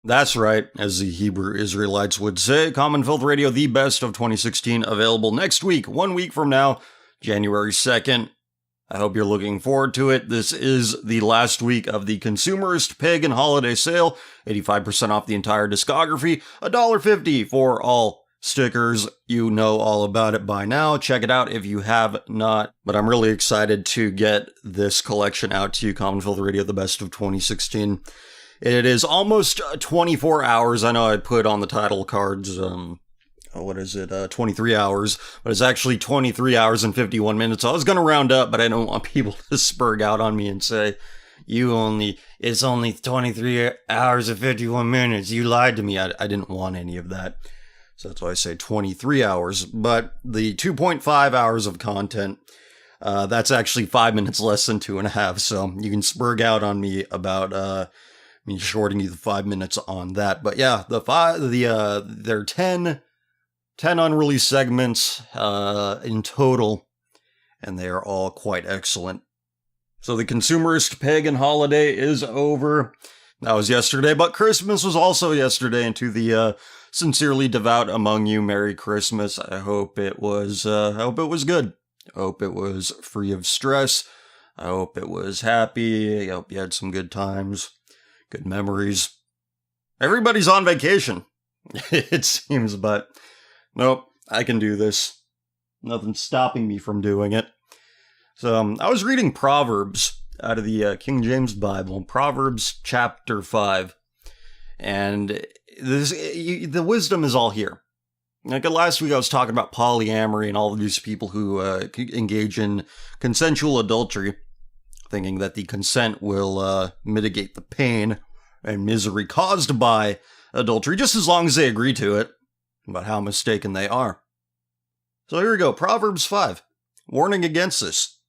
That's right, as the Hebrew Israelites would say. Common Filth Radio, the best of 2016, available next week, 1 week from now, January 2nd. I hope you're looking forward to it. This is the last week of the Consumerist Pagan Holiday Sale. 85% off the entire discography. $1.50 for all stickers. You know all about it by now. Check it out if you have not. But I'm really excited to get this collection out to you. Common Filth Radio, the best of 2016. It is almost 24 hours. I know I put on the title cards, 23 hours, but it's actually 23 hours and 51 minutes. I was going to round up, but I don't want people to spurg out on me and say, it's only 23 hours and 51 minutes. You lied to me. I didn't want any of that. So that's why I say 23 hours, but the 2.5 hours of content, that's actually 5 minutes less than 2.5. So you can spurg out on me about, me shorting you the 5 minutes on that. But yeah, there are 10 unreleased segments in total, and they are all quite excellent. So the Consumerist Pagan Holiday is over. That was yesterday, but Christmas was also yesterday, and to the sincerely devout among you, Merry Christmas. I hope it was good. I hope it was free of stress. I hope it was happy. I hope you had some good times. Good memories. Everybody's on vacation, it seems, but nope, I can do this. Nothing's stopping me from doing it. So, I was reading Proverbs out of the King James Bible, Proverbs chapter 5, and the wisdom is all here. Like last week I was talking about polyamory and all of these people who engage in consensual adultery, thinking that the consent will mitigate the pain and misery caused by adultery, just as long as they agree to it, but how mistaken they are. So here we go, Proverbs 5, warning against this.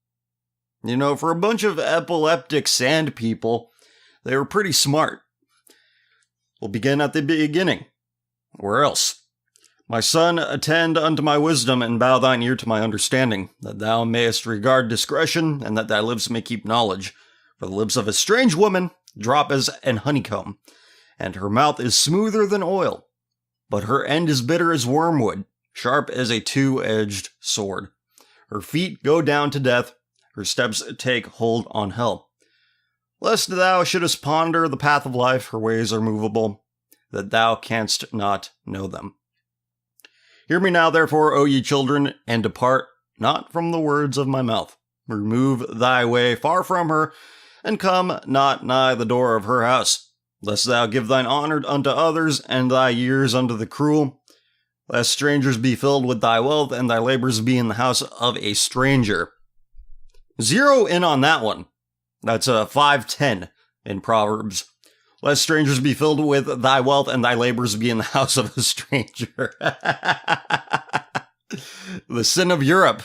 You know, for a bunch of epileptic sand people, they were pretty smart. We'll begin at the beginning. Where else? My son, attend unto my wisdom, and bow thine ear to my understanding, that thou mayest regard discretion, and that thy lips may keep knowledge. For the lips of a strange woman drop as an honeycomb, and her mouth is smoother than oil, but her end is bitter as wormwood, sharp as a two-edged sword. Her feet go down to death, her steps take hold on hell. Lest thou shouldest ponder the path of life, her ways are movable, that thou canst not know them. Hear me now, therefore, O ye children, and depart not from the words of my mouth. Remove thy way far from her, and come not nigh the door of her house. Lest thou give thine honor unto others, and thy years unto the cruel. Lest strangers be filled with thy wealth, and thy labors be in the house of a stranger. Zero in on that one. That's 5:10 in Proverbs. Lest strangers be filled with thy wealth, and thy labors be in the house of a stranger. The sin of Europe.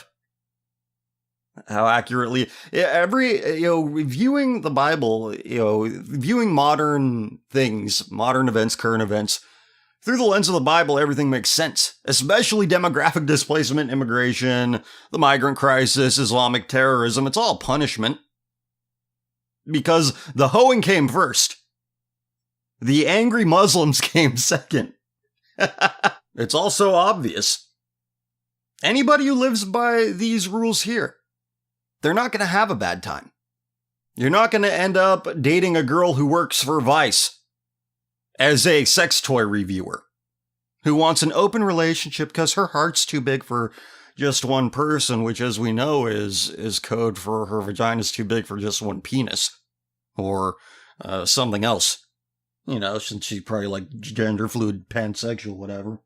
How accurately, viewing the Bible, viewing modern things, modern events, current events, through the lens of the Bible, everything makes sense. Especially demographic displacement, immigration, the migrant crisis, Islamic terrorism. It's all punishment. Because the hoeing came first. The angry Muslims came second. It's also obvious. Anybody who lives by these rules here, they're not going to have a bad time. You're not going to end up dating a girl who works for Vice as a sex toy reviewer, who wants an open relationship because her heart's too big for just one person, which, as we know, is code for her vagina's too big for just one penis, or something else. You know, since she's probably like gender fluid, pansexual, whatever.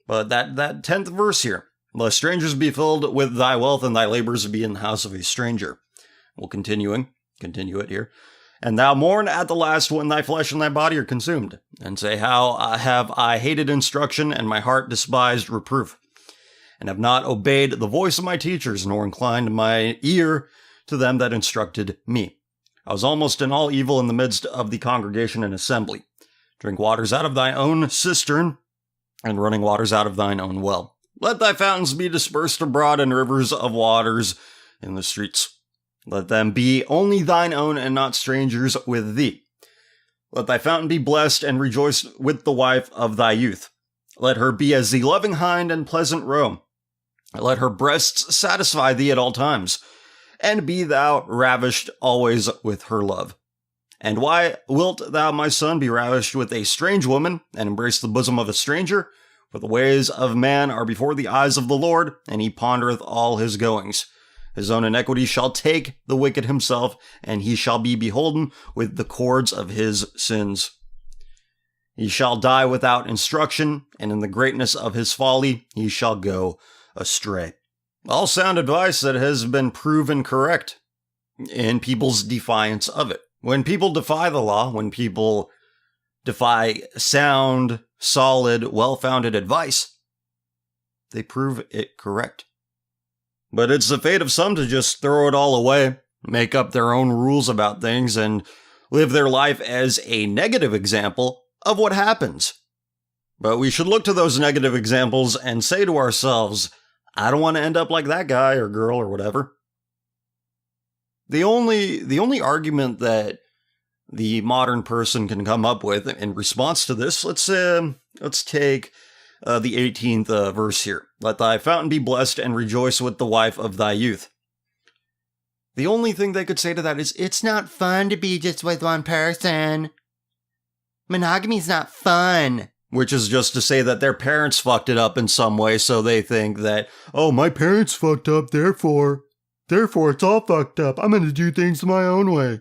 But that 10th verse here. Lest strangers be filled with thy wealth, and thy labors be in the house of a stranger. We'll continue it here. And thou mourn at the last when thy flesh and thy body are consumed. And say, how have I hated instruction, and my heart despised reproof. And have not obeyed the voice of my teachers, nor inclined my ear to them that instructed me. I was almost in all evil in the midst of the congregation and assembly. Drink waters out of thy own cistern, and running waters out of thine own well. Let thy fountains be dispersed abroad, and rivers of waters in the streets. Let them be only thine own, and not strangers with thee. Let thy fountain be blessed, and rejoice with the wife of thy youth. Let her be as the loving hind and pleasant roe. Let her breasts satisfy thee at all times, and be thou ravished always with her love. And why wilt thou, my son, be ravished with a strange woman, and embrace the bosom of a stranger? For the ways of man are before the eyes of the Lord, and he pondereth all his goings. His own iniquity shall take the wicked himself, and he shall be beholden with the cords of his sins. He shall die without instruction, and in the greatness of his folly he shall go astray. All sound advice that has been proven correct in people's defiance of it. When people defy the law, when people defy sound, solid, well-founded advice, they prove it correct. But it's the fate of some to just throw it all away, make up their own rules about things, and live their life as a negative example of what happens. But we should look to those negative examples and say to ourselves, I don't want to end up like that guy or girl or whatever. The only argument that the modern person can come up with in response to this, let's take the 18th verse here. Let thy fountain be blessed, and rejoice with the wife of thy youth. The only thing they could say to that is, it's not fun to be just with one person. Monogamy's not fun. Which is just to say that their parents fucked it up in some way, so they think that, oh, my parents fucked up, therefore it's all fucked up. I'm going to do things my own way.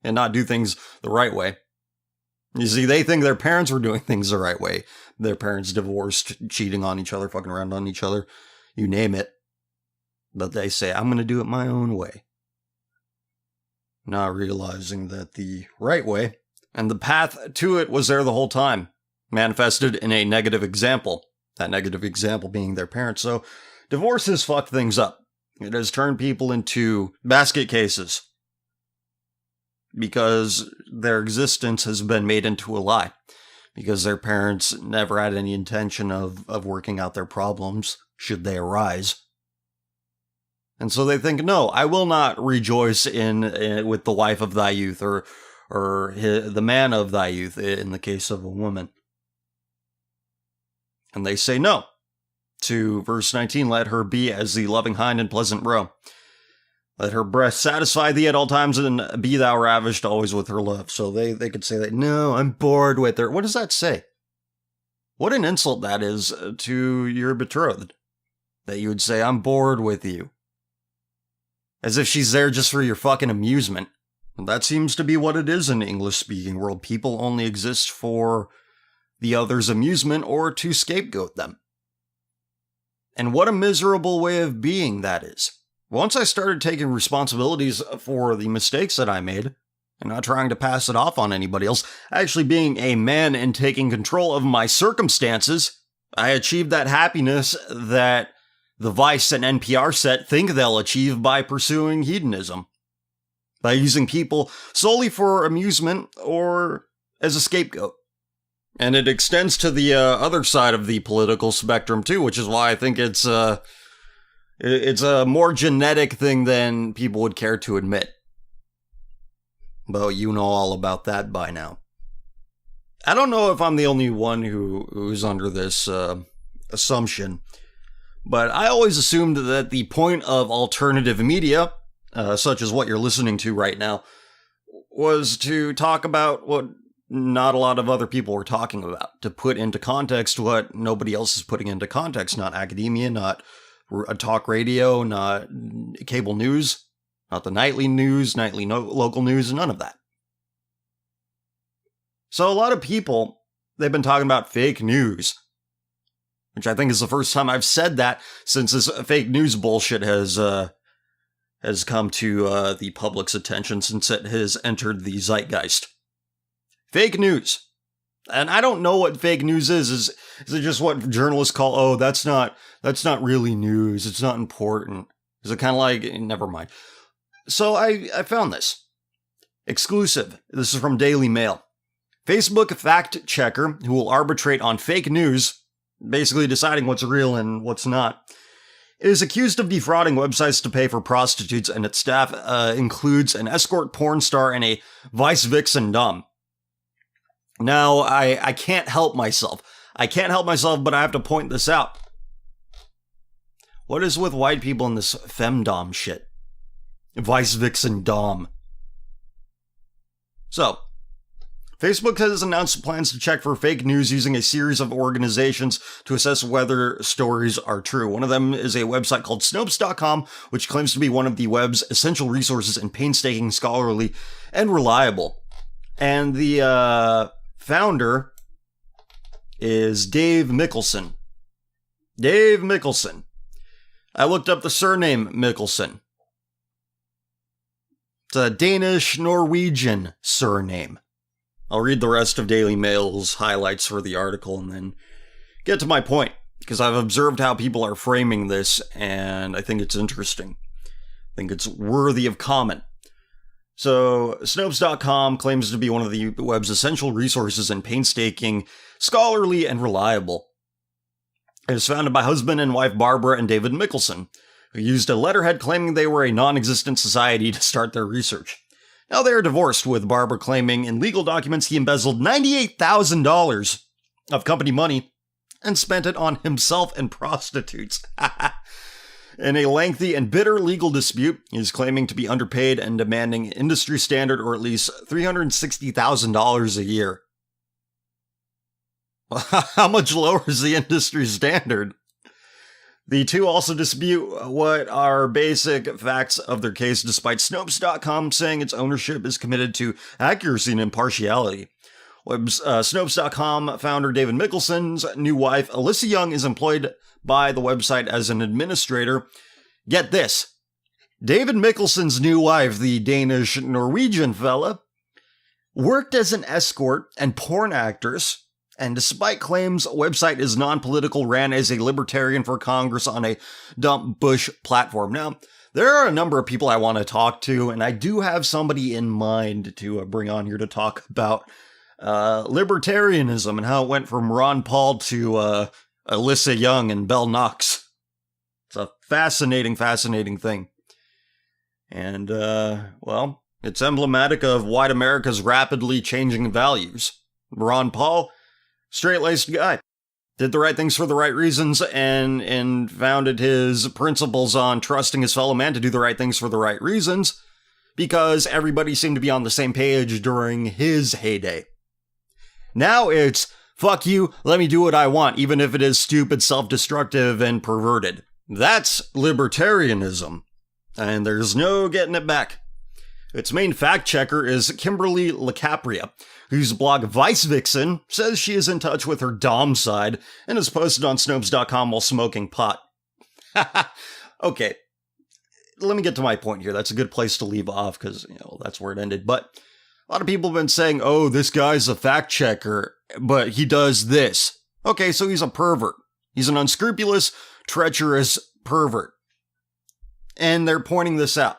And not do things the right way. You see, they think their parents were doing things the right way. Their parents divorced, cheating on each other, fucking around on each other, you name it. But they say, I'm going to do it my own way. Not realizing that the right way and the path to it was there the whole time, manifested in a negative example. That negative example being their parents. So divorce has fucked things up. It has turned people into basket cases. Because their existence has been made into a lie. Because their parents never had any intention of working out their problems, should they arise. And so they think, no, I will not rejoice in with the wife of thy youth, or the man of thy youth, in the case of a woman. And they say no. To verse 19, let her be as the loving hind and pleasant roe. Let her breast satisfy thee at all times, and be thou ravished always with her love. So they could say that, no, I'm bored with her. What does that say? What an insult that is to your betrothed. That you would say, I'm bored with you. As if she's there just for your fucking amusement. And that seems to be what it is in the English-speaking world. People only exist for the other's amusement or to scapegoat them. And what a miserable way of being that is. Once I started taking responsibilities for the mistakes that I made, and not trying to pass it off on anybody else, actually being a man and taking control of my circumstances, I achieved that happiness that the Vice and NPR set think they'll achieve by pursuing hedonism. By using people solely for amusement or as a scapegoat. And it extends to the other side of the political spectrum too, which is why I think it's a more genetic thing than people would care to admit. But you know all about that by now. I don't know if I'm the only one who's under this assumption, but I always assumed that the point of alternative media, such as what you're listening to right now, was to talk about what not a lot of other people were talking about, to put into context what nobody else is putting into context, not academia, not talk radio, not cable news, not the nightly news, local news, none of that. So a lot of people, they've been talking about fake news, which I think is the first time I've said that since this fake news bullshit has come to the public's attention, since it has entered the zeitgeist. Fake news. And I don't know what fake news is. Is it just what journalists call, oh, that's not really news, it's not important? Is it kind of like, never mind. So I found this. Exclusive. This is from Daily Mail. Facebook fact checker who will arbitrate on fake news, basically deciding what's real and what's not, is accused of defrauding websites to pay for prostitutes, and its staff includes an escort porn star and a vice vixen dom. Now, I can't help myself. I can't help myself, but I have to point this out. What is with white people in this femdom shit? Vice Vixen Dom. So, Facebook has announced plans to check for fake news using a series of organizations to assess whether stories are true. One of them is a website called Snopes.com, which claims to be one of the web's essential resources and painstaking, scholarly, and reliable. And the founder is Dave Mikkelsen. Dave Mikkelsen. I looked up the surname Mikkelsen. It's a Danish-Norwegian surname. I'll read the rest of Daily Mail's highlights for the article and then get to my point, because I've observed how people are framing this, and I think it's interesting. I think it's worthy of comment. So, Snopes.com claims to be one of the web's essential resources and painstaking, scholarly, and reliable. It was founded by husband and wife Barbara and David Mikkelsen, who used a letterhead claiming they were a non-existent society to start their research. Now they are divorced, with Barbara claiming in legal documents he embezzled $98,000 of company money and spent it on himself and prostitutes. In a lengthy and bitter legal dispute, he is claiming to be underpaid and demanding industry standard or at least $360,000 a year. How much lower is the industry standard? The two also dispute what are basic facts of their case, despite Snopes.com saying its ownership is committed to accuracy and impartiality. Snopes.com founder David Mikkelsen's new wife, Alyssa Young, is employed by the website as an administrator. Get this. David Mikkelsen's new wife, the Danish-Norwegian fella, worked as an escort and porn actress, and despite claims website is non-political, ran as a libertarian for Congress on a dump Bush platform. Now, there are a number of people I want to talk to, and I do have somebody in mind to bring on here to talk about libertarianism and how it went from Ron Paul to Alyssa Young and Bell Knox. It's a fascinating thing. And, well, it's emblematic of white America's rapidly changing values. Ron Paul, straight-laced guy, did the right things for the right reasons and founded his principles on trusting his fellow man to do the right things for the right reasons because everybody seemed to be on the same page during his heyday. Now it's, fuck you, let me do what I want, even if it is stupid, self-destructive, and perverted. That's libertarianism, and there's no getting it back. Its main fact-checker is Kimberly LaCapria, whose blog Vice Vixen says she is in touch with her dom side and is posted on Snopes.com while smoking pot. Okay, let me get to my point here. That's a good place to leave off because, that's where it ended. But a lot of people have been saying, oh, this guy's a fact-checker, but he does this. Okay, so he's a pervert. He's an unscrupulous, treacherous pervert. And they're pointing this out.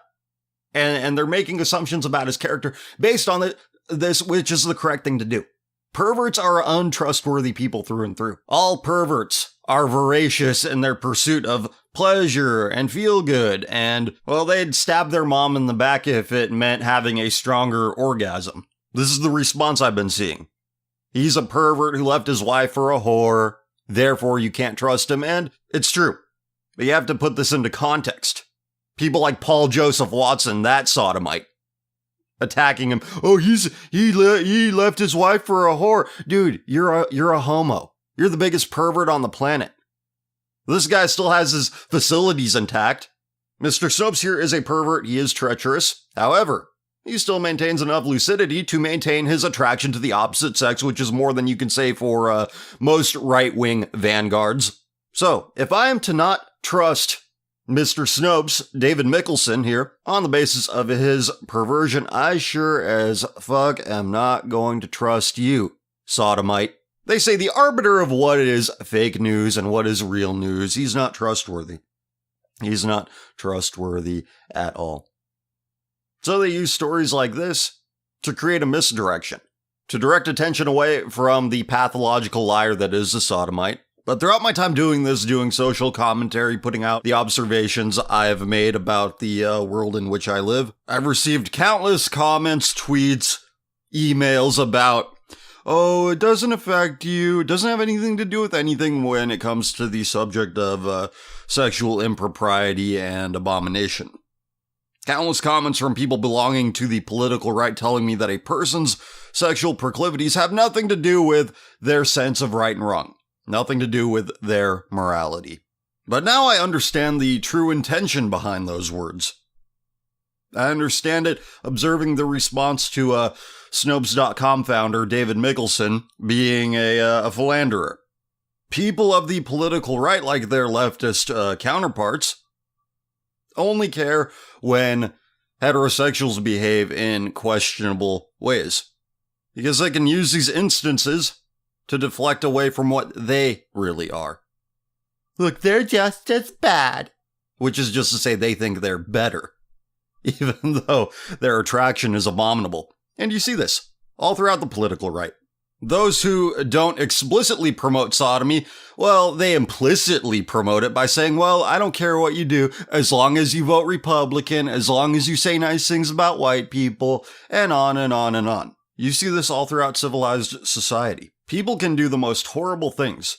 And they're making assumptions about his character based on this, which is the correct thing to do. Perverts are untrustworthy people through and through. All perverts are voracious in their pursuit of pleasure and feel good, and, well, they'd stab their mom in the back if it meant having a stronger orgasm. This is the response I've been seeing. He's a pervert who left his wife for a whore, therefore you can't trust him, and it's true. But you have to put this into context. People like Paul Joseph Watson, that sodomite, attacking him. Oh, he left his wife for a whore. Dude, you're a homo. You're the biggest pervert on the planet. This guy still has his facilities intact. Mr. Snopes here is a pervert. He is treacherous. However, he still maintains enough lucidity to maintain his attraction to the opposite sex, which is more than you can say for most right-wing vanguards. So, if I am to not trust Mr. Snopes, David Mikkelsen here, on the basis of his perversion, I sure as fuck am not going to trust you, sodomite. They say the arbiter of what is fake news and what is real news, he's not trustworthy. He's not trustworthy at all. So they use stories like this to create a misdirection, to direct attention away from the pathological liar that is the sodomite. But throughout my time doing this, doing social commentary, putting out the observations I've made about the world in which I live, I've received countless comments, tweets, emails about, oh, it doesn't affect you. It doesn't have anything to do with anything when it comes to the subject of sexual impropriety and abomination. Countless comments from people belonging to the political right telling me that a person's sexual proclivities have nothing to do with their sense of right and wrong. Nothing to do with their morality. But now I understand the true intention behind those words. I understand it observing the response to Snopes.com founder David Mickelson being a philanderer. People of the political right, like their leftist counterparts, only care when heterosexuals behave in questionable ways. Because they can use these instances to deflect away from what they really are. Look, they're just as bad. Which is just to say they think they're better. Even though their attraction is abominable. And you see this all throughout the political right. Those who don't explicitly promote sodomy, well, they implicitly promote it by saying, well, I don't care what you do, as long as you vote Republican, as long as you say nice things about white people, and on and on and on. You see this all throughout civilized society. People can do the most horrible things.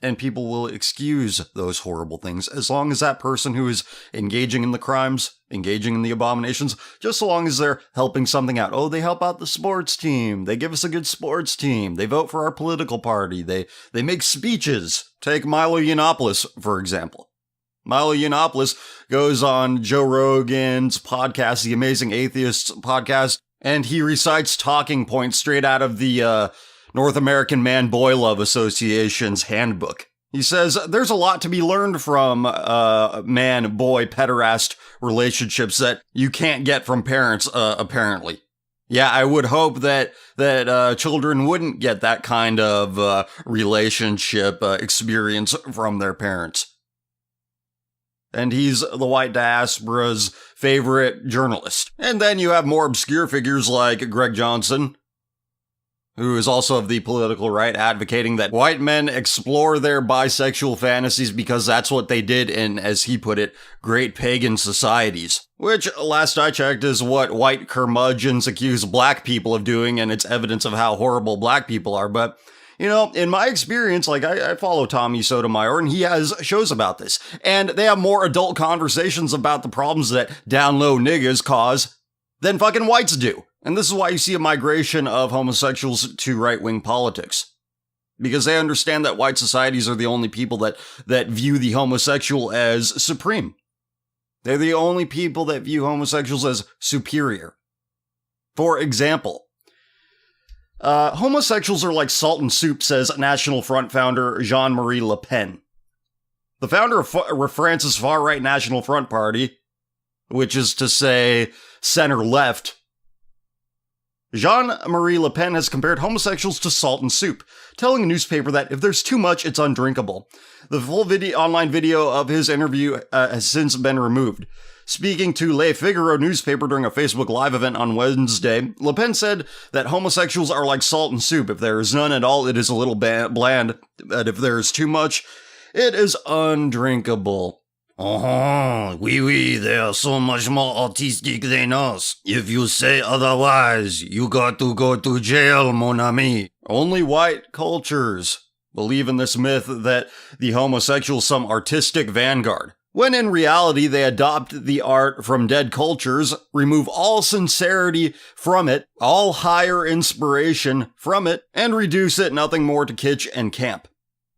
And people will excuse those horrible things as long as that person who is engaging in the crimes, engaging in the abominations, just so long as they're helping something out. Oh, they help out the sports team. They give us a good sports team. They vote for our political party. They make speeches. Take Milo Yiannopoulos, for example. Milo Yiannopoulos goes on Joe Rogan's podcast, the Amazing Atheists podcast, and he recites talking points straight out of the North American Man-Boy Love Association's handbook. He says, there's a lot to be learned from man-boy pederast relationships that you can't get from parents, apparently. Yeah, I would hope that children wouldn't get that kind of relationship experience from their parents. And he's the white diaspora's favorite journalist. And then you have more obscure figures like Greg Johnson, who is also of the political right, advocating that white men explore their bisexual fantasies because that's what they did in, as he put it, great pagan societies. Which, last I checked, is what white curmudgeons accuse black people of doing, and it's evidence of how horrible black people are. But, you know, in my experience, like, I follow Tommy Sotomayor, and he has shows about this. And they have more adult conversations about the problems that down low niggas cause than fucking whites do. And this is why you see a migration of homosexuals to right-wing politics. Because they understand that white societies are the only people that view the homosexual as supreme. They're the only people that view homosexuals as superior. For example, homosexuals are like salt and soup, says National Front founder Jean-Marie Le Pen. The founder of France's far-right National Front Party, which is to say center-left, Jean-Marie Le Pen has compared homosexuals to salt and soup, telling a newspaper that if there's too much, it's undrinkable. The full online video of his interview has since been removed. Speaking to Le Figaro newspaper during a Facebook Live event on Wednesday, Le Pen said that homosexuals are like salt and soup. If there is none at all, it is a little bland, but if there is too much, it is undrinkable. Oui, they are so much more autistic than us. If you say otherwise, you got to go to jail, mon ami. Only white cultures believe in this myth that the homosexual is some artistic vanguard, when in reality they adopt the art from dead cultures, remove all sincerity from it, all higher inspiration from it, and reduce it nothing more to kitsch and camp.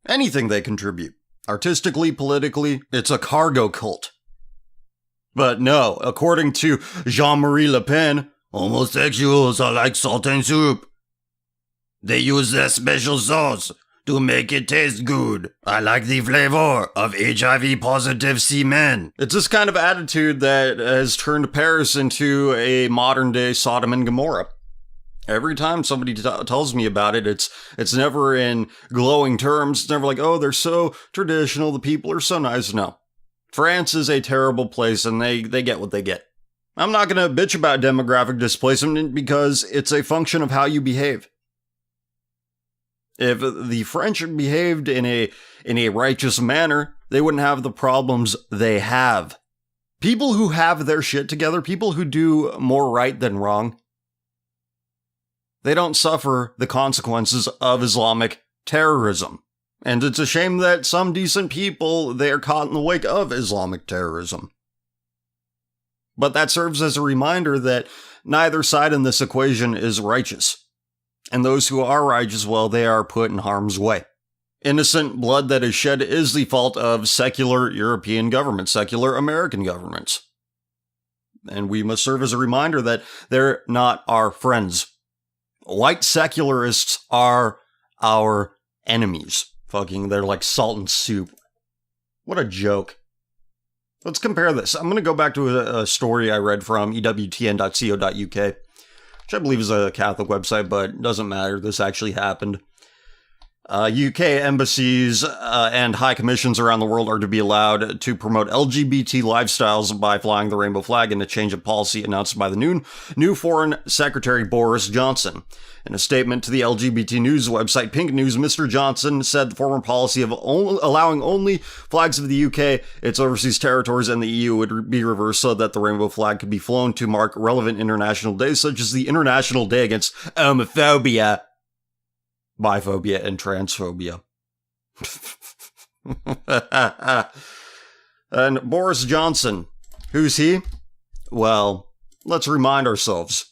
Anything they contribute. Artistically, politically, it's a cargo cult. But no, according to Jean-Marie Le Pen, homosexuals are like salt and soup. They use their special sauce to make it taste good. I like the flavor of HIV-positive semen. It's this kind of attitude that has turned Paris into a modern-day Sodom and Gomorrah. Every time somebody tells me about it, it's never in glowing terms. It's never like, oh, they're so traditional, the people are so nice. No. France is a terrible place, and they get what they get. I'm not going to bitch about demographic displacement because it's a function of how you behave. If the French behaved in a righteous manner, they wouldn't have the problems they have. People who have their shit together, people who do more right than wrong, They don't suffer the consequences of Islamic terrorism. And it's a shame that some decent people, they are caught in the wake of Islamic terrorism. But that serves as a reminder that neither side in this equation is righteous. And those who are righteous, well, they are put in harm's way. Innocent blood that is shed is the fault of secular European governments, secular American governments. And we must serve as a reminder that they're not our friends. White secularists are our enemies. They're like salt and soup. What a joke. Let's compare this. I'm going to go back to a story I read from ewtn.co.uk, which I believe is a Catholic website, but it doesn't matter. This actually happened. UK embassies and high commissions around the world are to be allowed to promote LGBT lifestyles by flying the rainbow flag in a change of policy announced by the new Foreign Secretary Boris Johnson. In a statement to the LGBT news website Pink News, Mr. Johnson said the former policy of allowing only flags of the UK, its overseas territories, and the EU would be reversed so that the rainbow flag could be flown to mark relevant international days, such as the International Day Against Homophobia, Biphobia, and Transphobia. And Boris Johnson, who's he? Well, let's remind ourselves.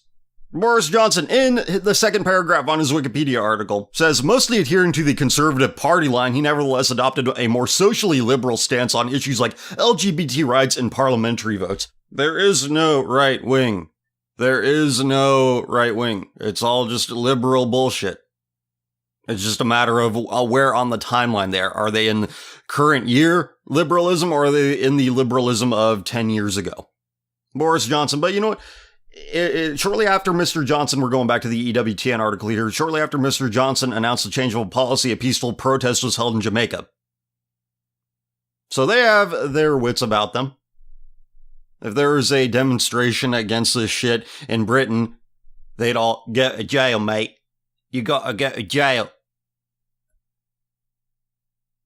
Boris Johnson, in the second paragraph on his Wikipedia article, says, mostly adhering to the Conservative Party line, he nevertheless adopted a more socially liberal stance on issues like LGBT rights and parliamentary votes. There is no right wing. There is no right wing. It's all just liberal bullshit. It's just a matter of where on the timeline they are. Are they in current year liberalism, or are they in the liberalism of 10 years ago? Boris Johnson. But you know what? Shortly after Mr. Johnson, we're going back to the EWTN article here, shortly after Mr. Johnson announced the change of policy, a peaceful protest was held in Jamaica. So they have their wits about them. If there was a demonstration against this shit in Britain, they'd all get to jail, mate. You gotta go to jail.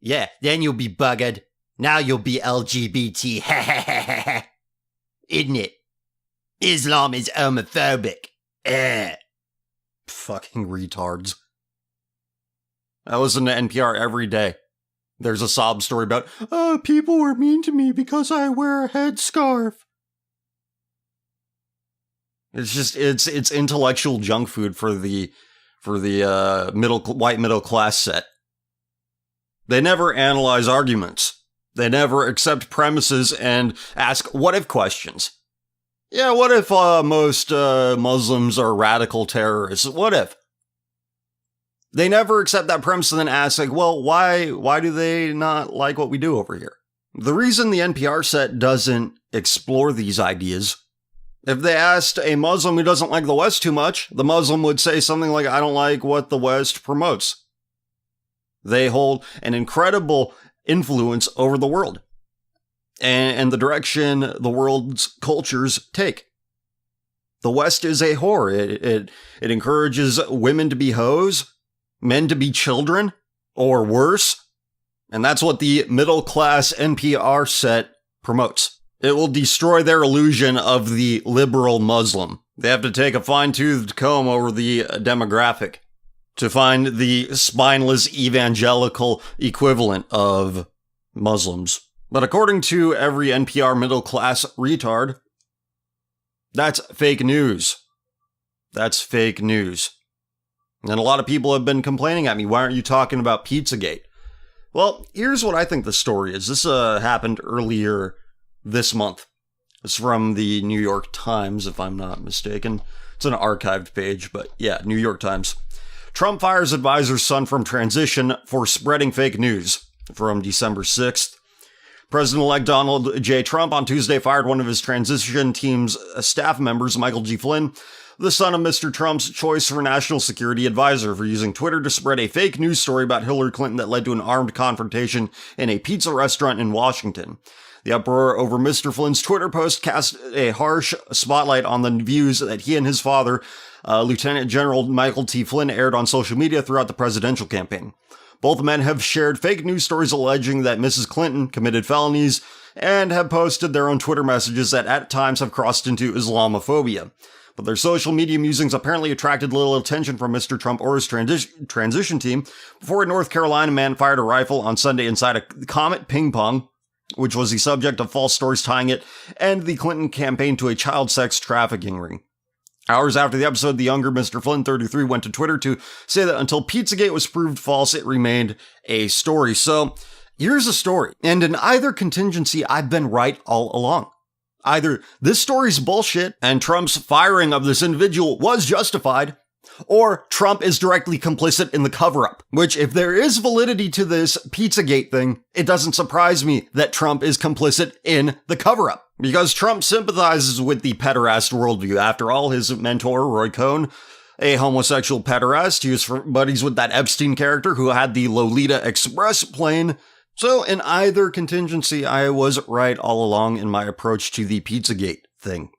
Yeah, then you'll be buggered. Now you'll be LGBT. Ha ha ha ha ha. Isn't it? Islam is homophobic. Fucking retards. I listen to NPR every day. There's a sob story about, people were mean to me because I wear a headscarf. It's just, it's intellectual junk food for the white middle class set. They never analyze arguments. They never accept premises and ask what-if questions. Yeah, what if most Muslims are radical terrorists? What if? They never accept that premise and then ask, like, well, why do they not like what we do over here? The reason the NPR set doesn't explore these ideas, if they asked a Muslim who doesn't like the West too much, the Muslim would say something like, I don't like what the West promotes. They hold an incredible influence over the world and the direction the world's cultures take. The West is a whore. It encourages women to be hoes, men to be children, or worse. And that's what the middle-class NPR set promotes. It will destroy their illusion of the liberal Muslim. They have to take a fine-toothed comb over the demographic to find the spineless evangelical equivalent of Muslims. But according to every NPR middle-class retard, that's fake news. That's fake news. And a lot of people have been complaining at me, why aren't you talking about Pizzagate? Well, here's what I think the story is. This happened earlier this month. It's from the New York Times, if I'm not mistaken. It's an archived page, but yeah, New York Times. Trump fires advisor's son from transition for spreading fake news, from December 6th. President-elect Donald J. Trump on Tuesday fired one of his transition team's staff members, Michael G. Flynn, the son of Mr. Trump's choice for national security advisor, for using Twitter to spread a fake news story about Hillary Clinton that led to an armed confrontation in a pizza restaurant in Washington. The uproar over Mr. Flynn's Twitter post cast a harsh spotlight on the views that he and his father, Lieutenant General Michael T. Flynn, aired on social media throughout the presidential campaign. Both men have shared fake news stories alleging that Mrs. Clinton committed felonies and have posted their own Twitter messages that at times have crossed into Islamophobia. but their social media musings apparently attracted little attention from Mr. Trump or his transition team before a North Carolina man fired a rifle on Sunday inside a Comet ping pong, which was the subject of false stories tying it and the Clinton campaign to a child sex trafficking ring. Hours after the episode, the younger Mr. Flynn, 33, went to Twitter to say that until Pizzagate was proved false, it remained a story. So, here's a story. And in either contingency, I've been right all along. Either this story's bullshit and Trump's firing of this individual was justified, or Trump is directly complicit in the cover-up. Which, if there is validity to this Pizzagate thing, it doesn't surprise me that Trump is complicit in the cover-up. Because Trump sympathizes with the pederast worldview. After all, his mentor, Roy Cohn, a homosexual pederast, he was buddies with that Epstein character who had the Lolita Express plane. So in either contingency, I was right all along in my approach to the Pizzagate thing.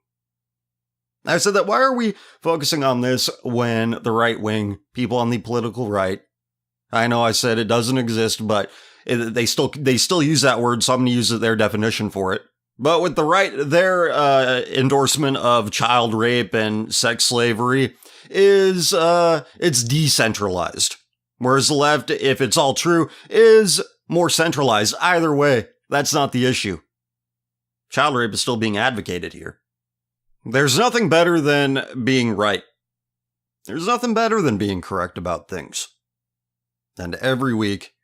I said that why are we focusing on this when the right wing, people on the political right, I know I said it doesn't exist, but they still use that word, so I'm going to use their definition for it. But with the right, their endorsement of child rape and sex slavery is, it's decentralized. Whereas the left, if it's all true, is more centralized. Either way, that's not the issue. Child rape is still being advocated here. There's nothing better than being right. There's nothing better than being correct about things. And every week,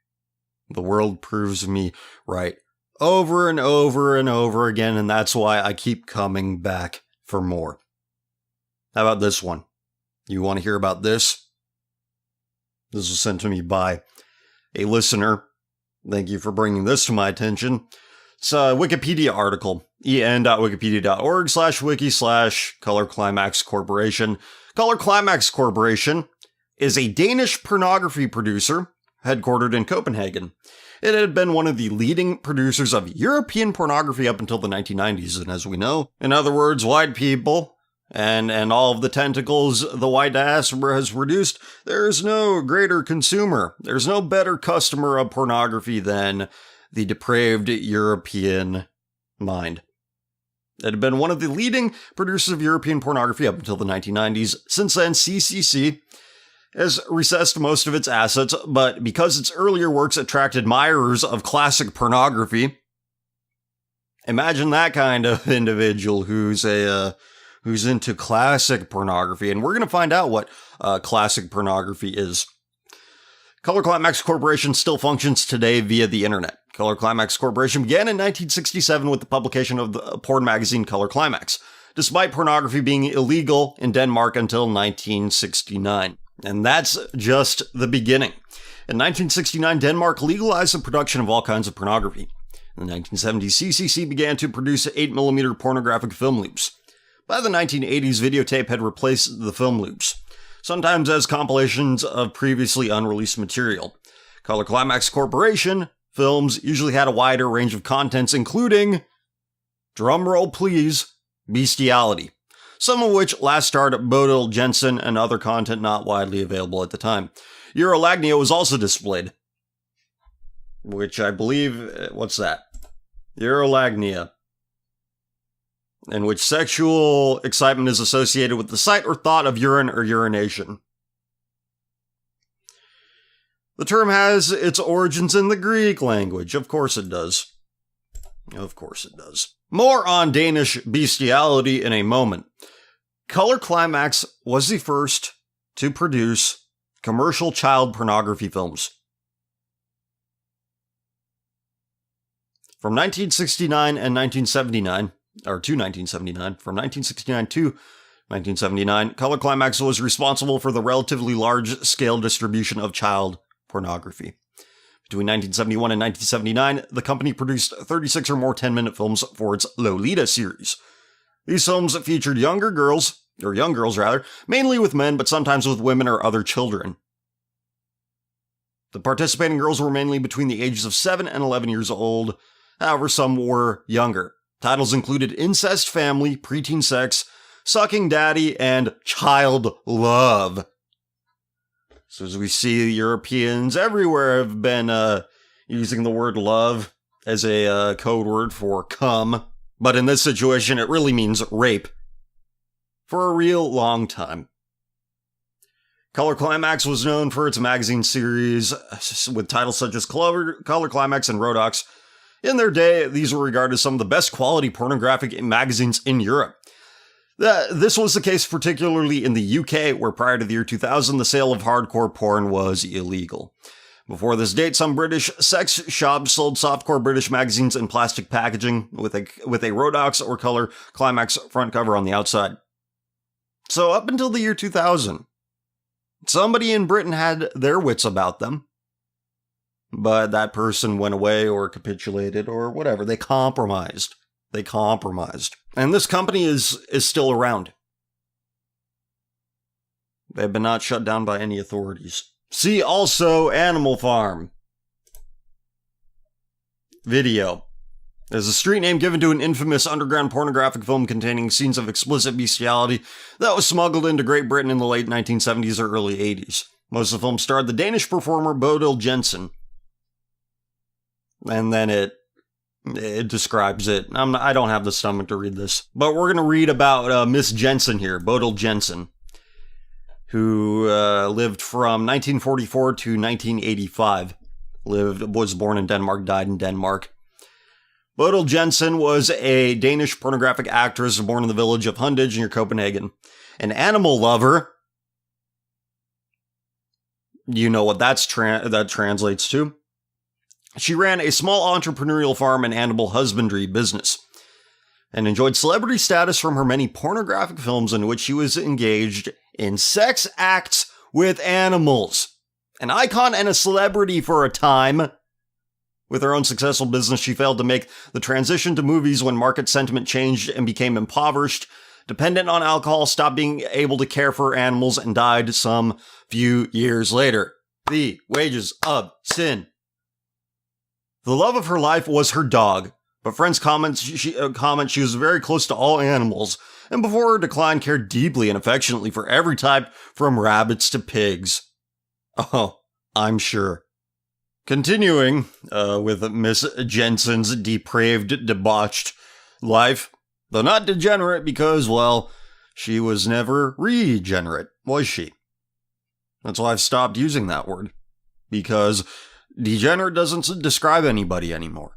the world proves me right. Over and over and over again, and that's why I keep coming back for more. How about this one? You want to hear about this? This was sent to me by a listener. Thank you for bringing this to my attention. It's a Wikipedia article, en.wikipedia.org/wiki/Color Climax Corporation. Color Climax Corporation is a Danish pornography producer headquartered in Copenhagen. It had been one of the leading producers of European pornography up until the 1990s, and as we know, in other words, white people and all of the tentacles the white diaspora has produced, there's no greater consumer, there's no better customer of pornography than the depraved European mind. It had been one of the leading producers of European pornography up until the 1990s. Since then, CCC has recessed most of its assets, but because its earlier works attracted admirers of classic pornography, imagine that kind of individual who's into classic pornography, and we're going to find out what classic pornography is. Color Climax Corporation still functions today via the internet. Color Climax Corporation began in 1967 with the publication of the porn magazine Color Climax, despite pornography being illegal in Denmark until 1969. And that's just the beginning. In 1969, Denmark legalized the production of all kinds of pornography. In the 1970s, CCC began to produce 8mm pornographic film loops. By the 1980s, videotape had replaced the film loops, sometimes as compilations of previously unreleased material. Color Climax Corporation films usually had a wider range of contents, including, drumroll please, bestiality. Some of which last starred Bodil Jensen and other content not widely available at the time. Eurolagnia was also displayed. Which I believe, what's that? Eurolagnia. In which sexual excitement is associated with the sight or thought of urine or urination. The term has its origins in the Greek language. Of course it does. Of course it does. More on Danish bestiality in a moment. Color Climax was the first to produce commercial child pornography films. From 1969 and 1979, or to 1979, from 1969 to 1979, Color Climax was responsible for the relatively large-scale distribution of child pornography. Between 1971 and 1979, the company produced 36 or more 10-minute films for its Lolita series. These films featured young girls, mainly with men, but sometimes with women or other children. The participating girls were mainly between the ages of 7 and 11 years old, however some were younger. Titles included Incest Family, Preteen Sex, Sucking Daddy, and Child Love. So as we see, Europeans everywhere have been using the word love as a code word for cum. But in this situation, it really means rape. for a real long time. Color Climax was known for its magazine series with titles such as Color Climax and Rodox. In their day, these were regarded as some of the best quality pornographic magazines in Europe. This was the case particularly in the UK, where prior to the year 2000, the sale of hardcore porn was illegal. Before this date, some British sex shops sold softcore British magazines in plastic packaging with a Rodox or Color Climax front cover on the outside. So up until the year 2000, somebody in Britain had their wits about them. But that person went away or capitulated or whatever. They compromised. And this company is still around. They've been not shut down by any authorities. See also Animal Farm. Video. There's a street name given to an infamous underground pornographic film containing scenes of explicit bestiality that was smuggled into Great Britain in the late 1970s or early 80s. Most of the film starred the Danish performer Bodil Jensen. And then it describes it. I don't have the stomach to read this. But we're going to read about Miss Jensen here, Bodil Jensen, who lived from 1944 to 1985. Was born in Denmark, died in Denmark. Bodil Jensen was a Danish pornographic actress born in the village of Hundage near Copenhagen. An animal lover. You know what that translates to. She ran a small entrepreneurial farm and animal husbandry business, and enjoyed celebrity status from her many pornographic films in which she was engaged in sex acts with animals. An icon and a celebrity for a time. With her own successful business, she failed to make the transition to movies when market sentiment changed and became impoverished, dependent on alcohol, stopped being able to care for animals, and died some few years later. The wages of sin. The love of her life was her dog, but friends comment she was very close to all animals, and before her decline cared deeply and affectionately for every type from rabbits to pigs. Oh, I'm sure. Continuing with Miss Jensen's depraved, debauched life, though not degenerate because, well, she was never regenerate, was she? That's why I've stopped using that word, because degenerate doesn't describe anybody anymore.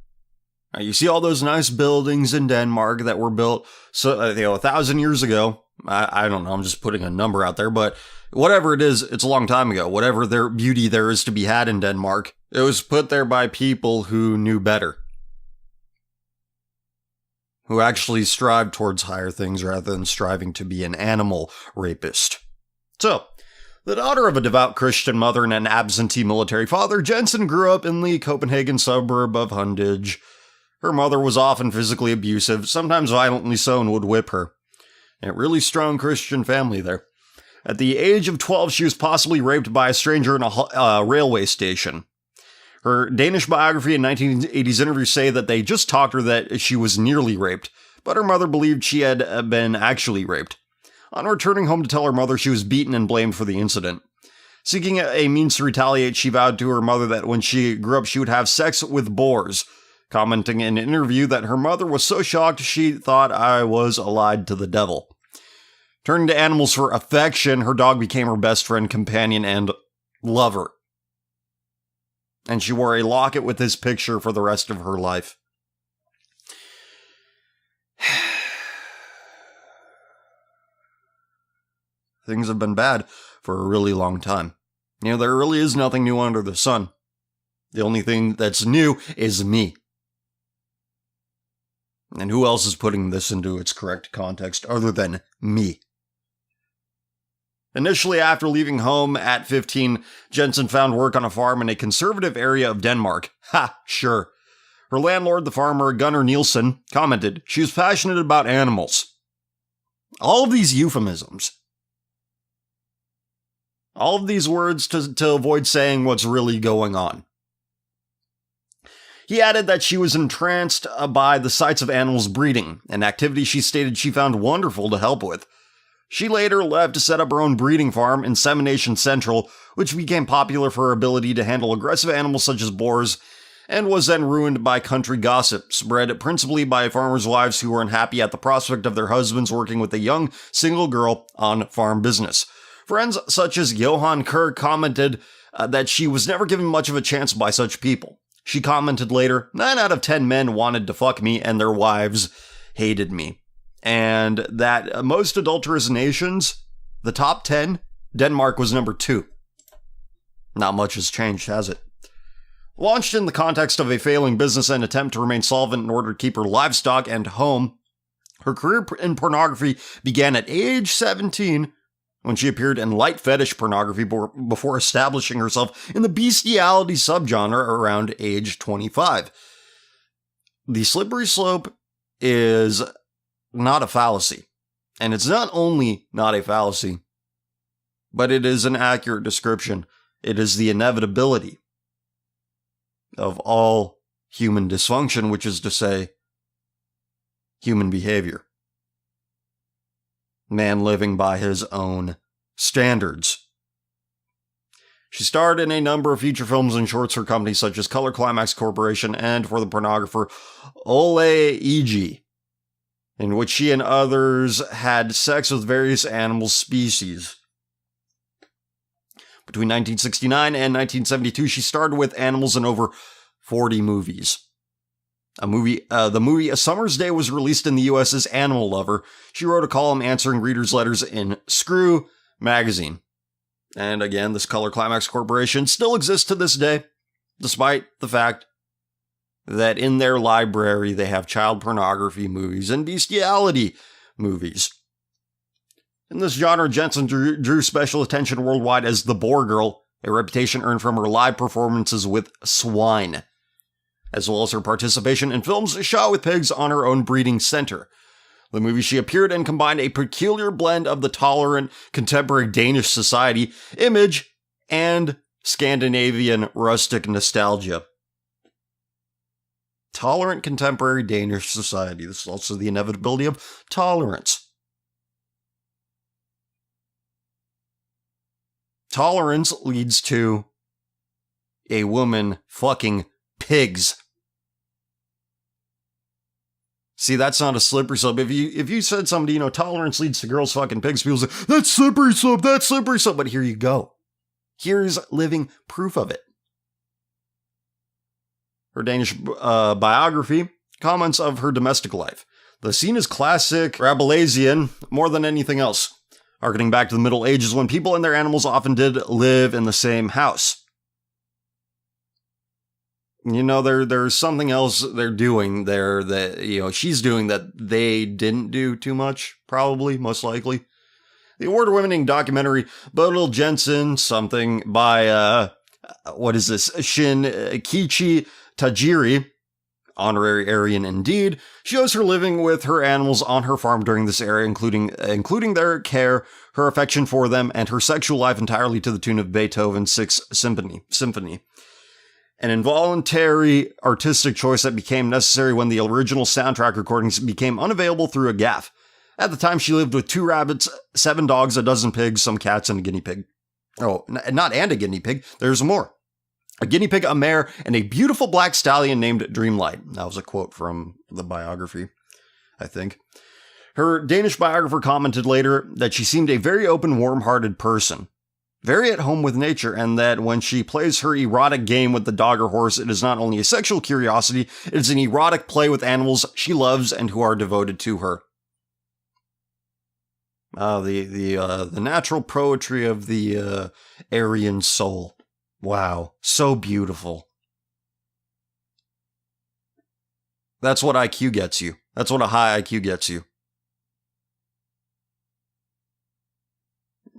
Now, you see all those nice buildings in Denmark that were built 1,000 years ago. I don't know, I'm just putting a number out there, but whatever it is, it's a long time ago. Whatever their beauty there is to be had in Denmark, it was put there by people who knew better. Who actually strived towards higher things rather than striving to be an animal rapist. So, the daughter of a devout Christian mother and an absentee military father, Jensen grew up in the Copenhagen suburb of Hundage. Her mother was often physically abusive, sometimes violently so, and would whip her. A really strong Christian family there. At the age of 12, she was possibly raped by a stranger in a railway station. Her Danish biography and 1980s interviews say that they just talked her that she was nearly raped, but her mother believed she had been actually raped. On returning home to tell her mother, she was beaten and blamed for the incident. Seeking a means to retaliate, she vowed to her mother that when she grew up, she would have sex with boars, commenting in an interview that her mother was so shocked she thought I was allied to the devil. Turning to animals for affection, her dog became her best friend, companion, and lover. And she wore a locket with his picture for the rest of her life. Things have been bad for a really long time. You know, there really is nothing new under the sun. The only thing that's new is me. And who else is putting this into its correct context other than me? Initially, after leaving home at 15, Jensen found work on a farm in a conservative area of Denmark. Ha, sure. Her landlord, the farmer Gunnar Nielsen, commented she was passionate about animals. All of these euphemisms. All of these words to avoid saying what's really going on. He added that she was entranced by the sights of animals breeding, an activity she stated she found wonderful to help with. She later left to set up her own breeding farm, Insemination Central, which became popular for her ability to handle aggressive animals such as boars and was then ruined by country gossip, spread principally by farmers' wives who were unhappy at the prospect of their husbands working with a young, single girl on farm business. Friends such as Johann Kerr commented that she was never given much of a chance by such people. She commented later, 9 out of 10 men wanted to fuck me and their wives hated me. And that most adulterous nations, the top 10, Denmark was number 2. Not much has changed, has it? Launched in the context of a failing business and attempt to remain solvent in order to keep her livestock and home, her career in pornography began at age 17 when she appeared in light fetish pornography before establishing herself in the bestiality subgenre around age 25. The slippery slope is not a fallacy. And it's not only not a fallacy, but it is an accurate description. It is the inevitability of all human dysfunction, which is to say, human behavior. Man living by his own standards. She starred in a number of feature films and shorts for companies such as Color Climax Corporation and for the pornographer Ole E.G., in which she and others had sex with various animal species. Between 1969 and 1972, she starred with animals in over 40 movies. The movie A Summer's Day was released in the U.S. as Animal Lover. She wrote a column answering readers' letters in Screw magazine. And again, this Color Climax Corporation still exists to this day, despite the fact that in their library they have child pornography movies and bestiality movies. In this genre, Jensen drew special attention worldwide as the Boar Girl, a reputation earned from her live performances with swine, as well as her participation in films shot with pigs on her own breeding center. The movie she appeared in combined a peculiar blend of the tolerant contemporary Danish society image and Scandinavian rustic nostalgia. Tolerant contemporary Danish society. This is also the inevitability of tolerance. Tolerance leads to a woman fucking pigs. See, that's not a slippery slope. If you said somebody, tolerance leads to girls fucking pigs, people say, that's slippery slope, that's slippery slope. But here you go. Here's living proof of it. Her Danish biography comments of her domestic life. The scene is classic Rabelaisian more than anything else, harkening back to the Middle Ages when people and their animals often did live in the same house. There's something else they're doing there that, she's doing that they didn't do too much, probably, most likely. The award-winning documentary Bodil Jensen, something by, Shin Kichi Tajiri, honorary Aryan indeed, shows her living with her animals on her farm during this era, including their care, her affection for them, and her sexual life entirely to the tune of Beethoven's Sixth Symphony. An involuntary artistic choice that became necessary when the original soundtrack recordings became unavailable through a gaffe. At the time, she lived with 2 rabbits, 7 dogs, a dozen pigs, some cats, and a guinea pig. Oh, not and a guinea pig, there's more. A guinea pig, a mare, and a beautiful black stallion named Dreamlight. That was a quote from the biography, I think. Her Danish biographer commented later that she seemed a very open, warm-hearted person, very at home with nature, and that when she plays her erotic game with the dog or horse, it is not only a sexual curiosity, it is an erotic play with animals she loves and who are devoted to her. The natural poetry of the Aryan soul. Wow, so beautiful. That's what IQ gets you. That's what a high IQ gets you.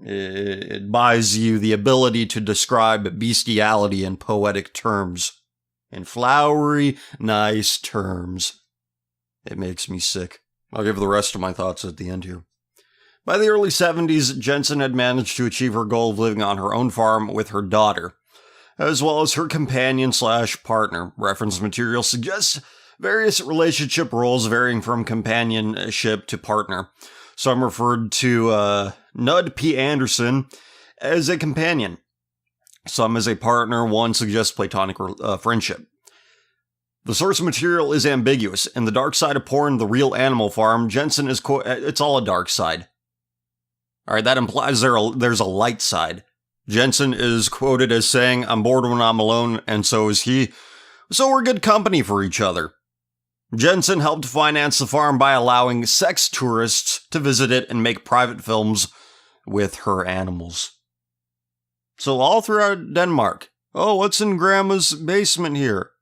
It buys you the ability to describe bestiality in poetic terms. In flowery, nice terms. It makes me sick. I'll give the rest of my thoughts at the end here. By the early 70s, Jensen had managed to achieve her goal of living on her own farm with her daughter, as well as her companion/partner. Reference material suggests various relationship roles varying from companionship to partner. Some referred to Nud P. Anderson as a companion. Some as a partner. One suggests platonic friendship. The source material is ambiguous. In The Dark Side of Porn, The Real Animal Farm, Jensen is it's all a dark side. Alright, that implies there's a light side. Jensen is quoted as saying, "I'm bored when I'm alone, and so is he. So we're good company for each other." Jensen helped finance the farm by allowing sex tourists to visit it and make private films with her animals. So all throughout Denmark, oh, what's in Grandma's basement here?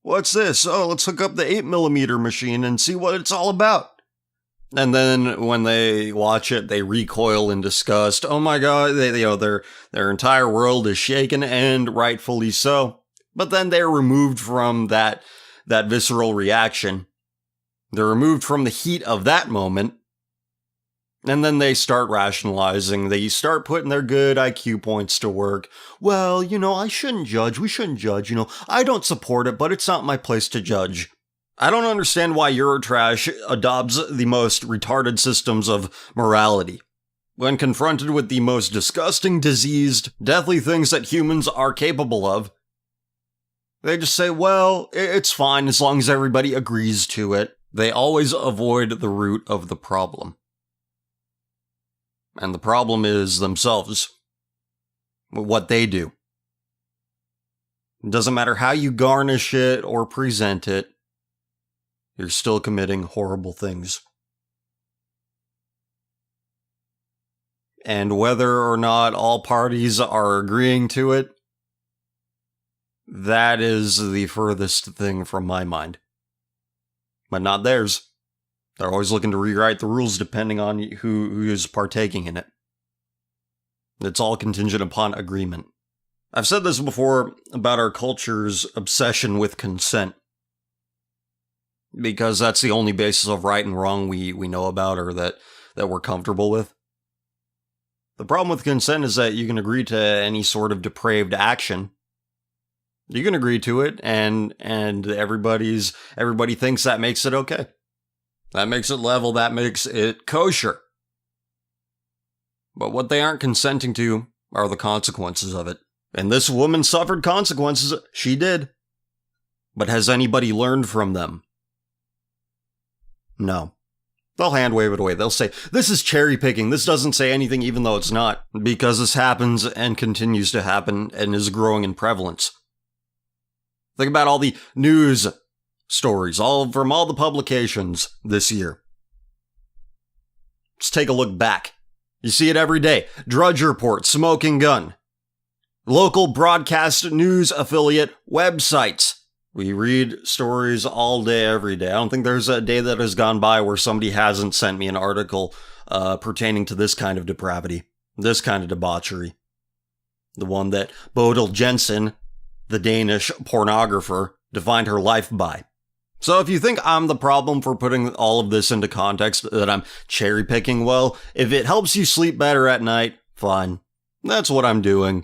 What's this? Oh, let's hook up the 8mm machine and see what it's all about. And then when they watch it, they recoil in disgust. Oh my god, their entire world is shaken, and rightfully so. But then they're removed from that visceral reaction. They're removed from the heat of that moment. And then they start rationalizing. They start putting their good IQ points to work. Well, I shouldn't judge. We shouldn't judge. I don't support it, but it's not my place to judge. I don't understand why Eurotrash adopts the most retarded systems of morality. When confronted with the most disgusting, diseased, deathly things that humans are capable of, they just say, well, it's fine as long as everybody agrees to it. They always avoid the root of the problem. And the problem is themselves. What they do. It doesn't matter how you garnish it or present it, you're still committing horrible things. And whether or not all parties are agreeing to it, that is the furthest thing from my mind. But not theirs. They're always looking to rewrite the rules depending on who is partaking in it. It's all contingent upon agreement. I've said this before about our culture's obsession with consent. Because that's the only basis of right and wrong we know about, or that we're comfortable with. The problem with consent is that you can agree to any sort of depraved action. You can agree to it, and everybody thinks that makes it okay. That makes it level, that makes it kosher. But what they aren't consenting to are the consequences of it. And this woman suffered consequences. She did. But has anybody learned from them? No. They'll hand wave it away. They'll say, this is cherry picking. This doesn't say anything even though it's not. Because this happens and continues to happen and is growing in prevalence. Think about all the news stories, from all the publications this year. Let's take a look back. You see it every day. Drudge Report, smoking gun. Local broadcast news affiliate websites. We read stories all day, every day. I don't think there's a day that has gone by where somebody hasn't sent me an article pertaining to this kind of depravity, this kind of debauchery. The one that Bodil Jensen, the Danish pornographer, defined her life by. So if you think I'm the problem for putting all of this into context, that I'm cherry picking, well, if it helps you sleep better at night, fine. That's what I'm doing.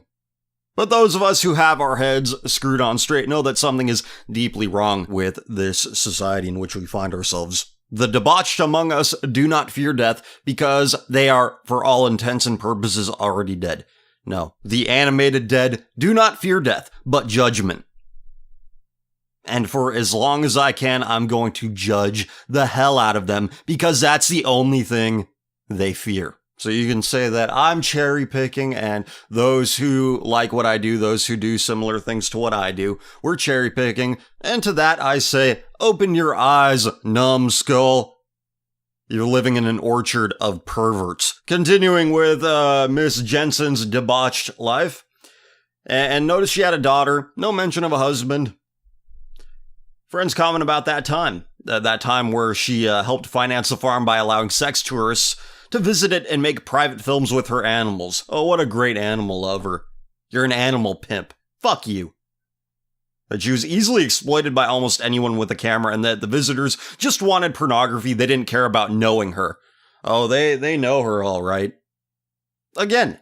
But those of us who have our heads screwed on straight know that something is deeply wrong with this society in which we find ourselves. The debauched among us do not fear death because they are, for all intents and purposes, already dead. No, the animated dead do not fear death, but judgment. And for as long as I can, I'm going to judge the hell out of them because that's the only thing they fear. So you can say that I'm cherry picking, and those who like what I do, those who do similar things to what I do, we're cherry picking. And to that I say, open your eyes, numbskull. You're living in an orchard of perverts. Continuing with Miss Jensen's debauched life. And notice she had a daughter, no mention of a husband. Friends comment about that time where she helped finance the farm by allowing sex tourists to visit it and make private films with her animals. Oh, what a great animal lover. You're an animal pimp. Fuck you. That she was easily exploited by almost anyone with a camera, and that the visitors just wanted pornography. They didn't care about knowing her. Oh, they know her all right. Again,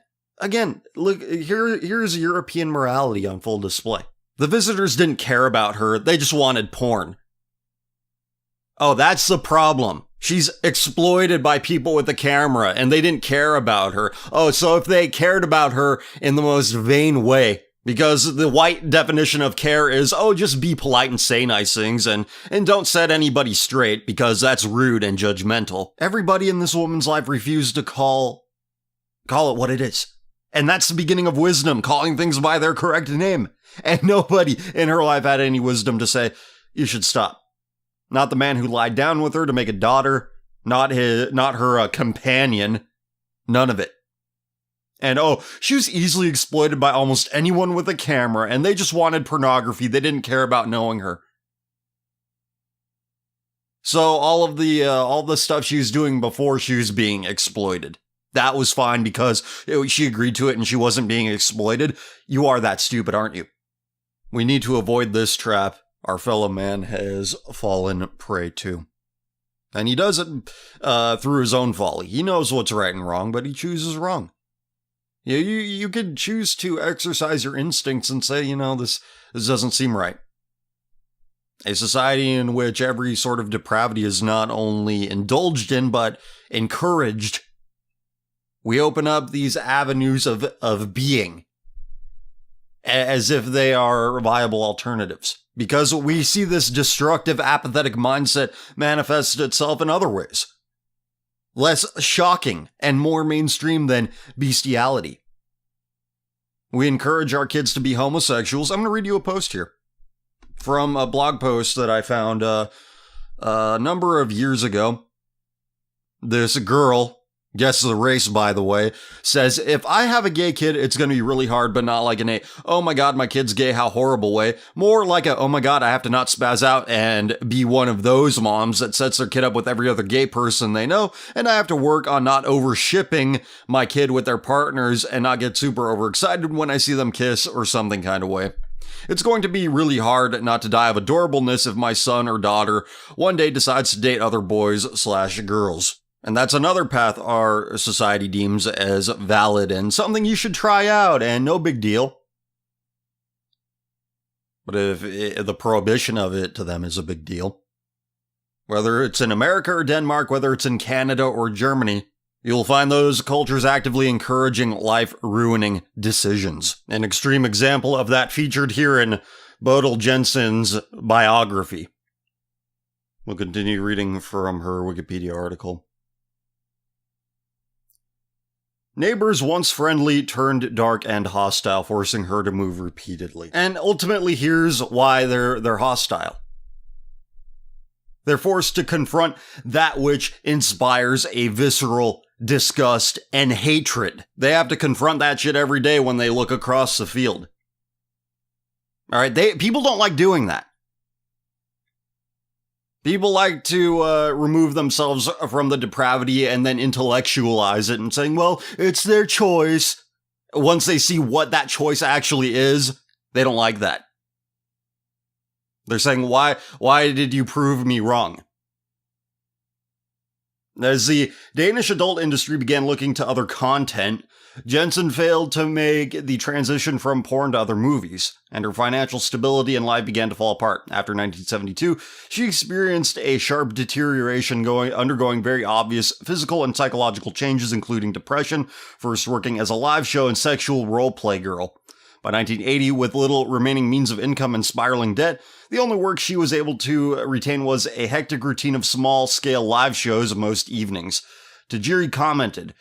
look, here's European morality on full display. The visitors didn't care about her, they just wanted porn. Oh, that's the problem. She's exploited by people with a camera, and they didn't care about her. Oh, so if they cared about her in the most vain way, Because the white definition of care is, oh, just be polite and say nice things and don't set anybody straight because that's rude and judgmental. Everybody in this woman's life refused to call it what it is. And that's the beginning of wisdom, calling things by their correct name. And nobody in her life had any wisdom to say, you should stop. Not the man who lied down with her to make a daughter, not her companion, none of it. And she was easily exploited by almost anyone with a camera, and they just wanted pornography. They didn't care about knowing her. So all the stuff she was doing before she was being exploited, that was fine because she agreed to it and she wasn't being exploited. You are that stupid, aren't you? We need to avoid this trap our fellow man has fallen prey to. And he does it through his own folly. He knows what's right and wrong, but he chooses wrong. Yeah, you could choose to exercise your instincts and say, this doesn't seem right. A society in which every sort of depravity is not only indulged in, but encouraged. We open up these avenues of being as if they are viable alternatives. Because we see this destructive, apathetic mindset manifest itself in other ways. Less shocking and more mainstream than bestiality. We encourage our kids to be homosexuals. I'm going to read you a post here from a blog post that I found a number of years ago. This girl, guess the race by the way, says, if I have a gay kid, it's going to be really hard, but not like oh my god, my kid's gay, how horrible way. More like oh my god, I have to not spaz out and be one of those moms that sets their kid up with every other gay person they know, and I have to work on not over-shipping my kid with their partners and not get super overexcited when I see them kiss or something kind of way. It's going to be really hard not to die of adorableness if my son or daughter one day decides to date other boys/girls. And that's another path our society deems as valid and something you should try out and no big deal. But if the prohibition of it to them is a big deal, whether it's in America or Denmark, whether it's in Canada or Germany, you'll find those cultures actively encouraging life-ruining decisions. An extreme example of that featured here in Bodil Jensen's biography. We'll continue reading from her Wikipedia article. Neighbors once friendly turned dark and hostile, forcing her to move repeatedly. And ultimately, here's why they're hostile. They're forced to confront that which inspires a visceral disgust and hatred. They have to confront that shit every day when they look across the field. All right, people don't like doing that. People like to remove themselves from the depravity and then intellectualize it and saying, well, it's their choice. Once they see what that choice actually is, they don't like that. They're saying, why did you prove me wrong? As the Danish adult industry began looking to other content, Jensen failed to make the transition from porn to other movies, and her financial stability in life began to fall apart. After 1972, she experienced a sharp deterioration, undergoing very obvious physical and psychological changes, including depression, first working as a live show and sexual role-play girl. By 1980, with little remaining means of income and spiraling debt, the only work she was able to retain was a hectic routine of small-scale live shows most evenings. Tajiri commented,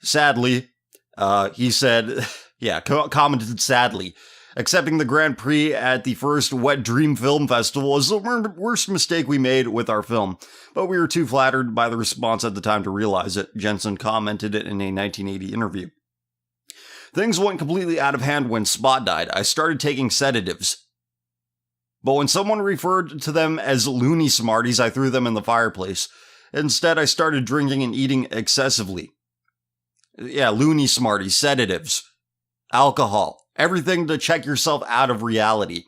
sadly, commented sadly, accepting the Grand Prix at the first Wet Dream Film Festival was the worst mistake we made with our film, but we were too flattered by the response at the time to realize it, Jensen commented it in a 1980 interview. Things went completely out of hand when Spot died. I started taking sedatives. But when someone referred to them as loony smarties, I threw them in the fireplace. Instead, I started drinking and eating excessively. Yeah, loony smarties, sedatives, alcohol, everything to check yourself out of reality.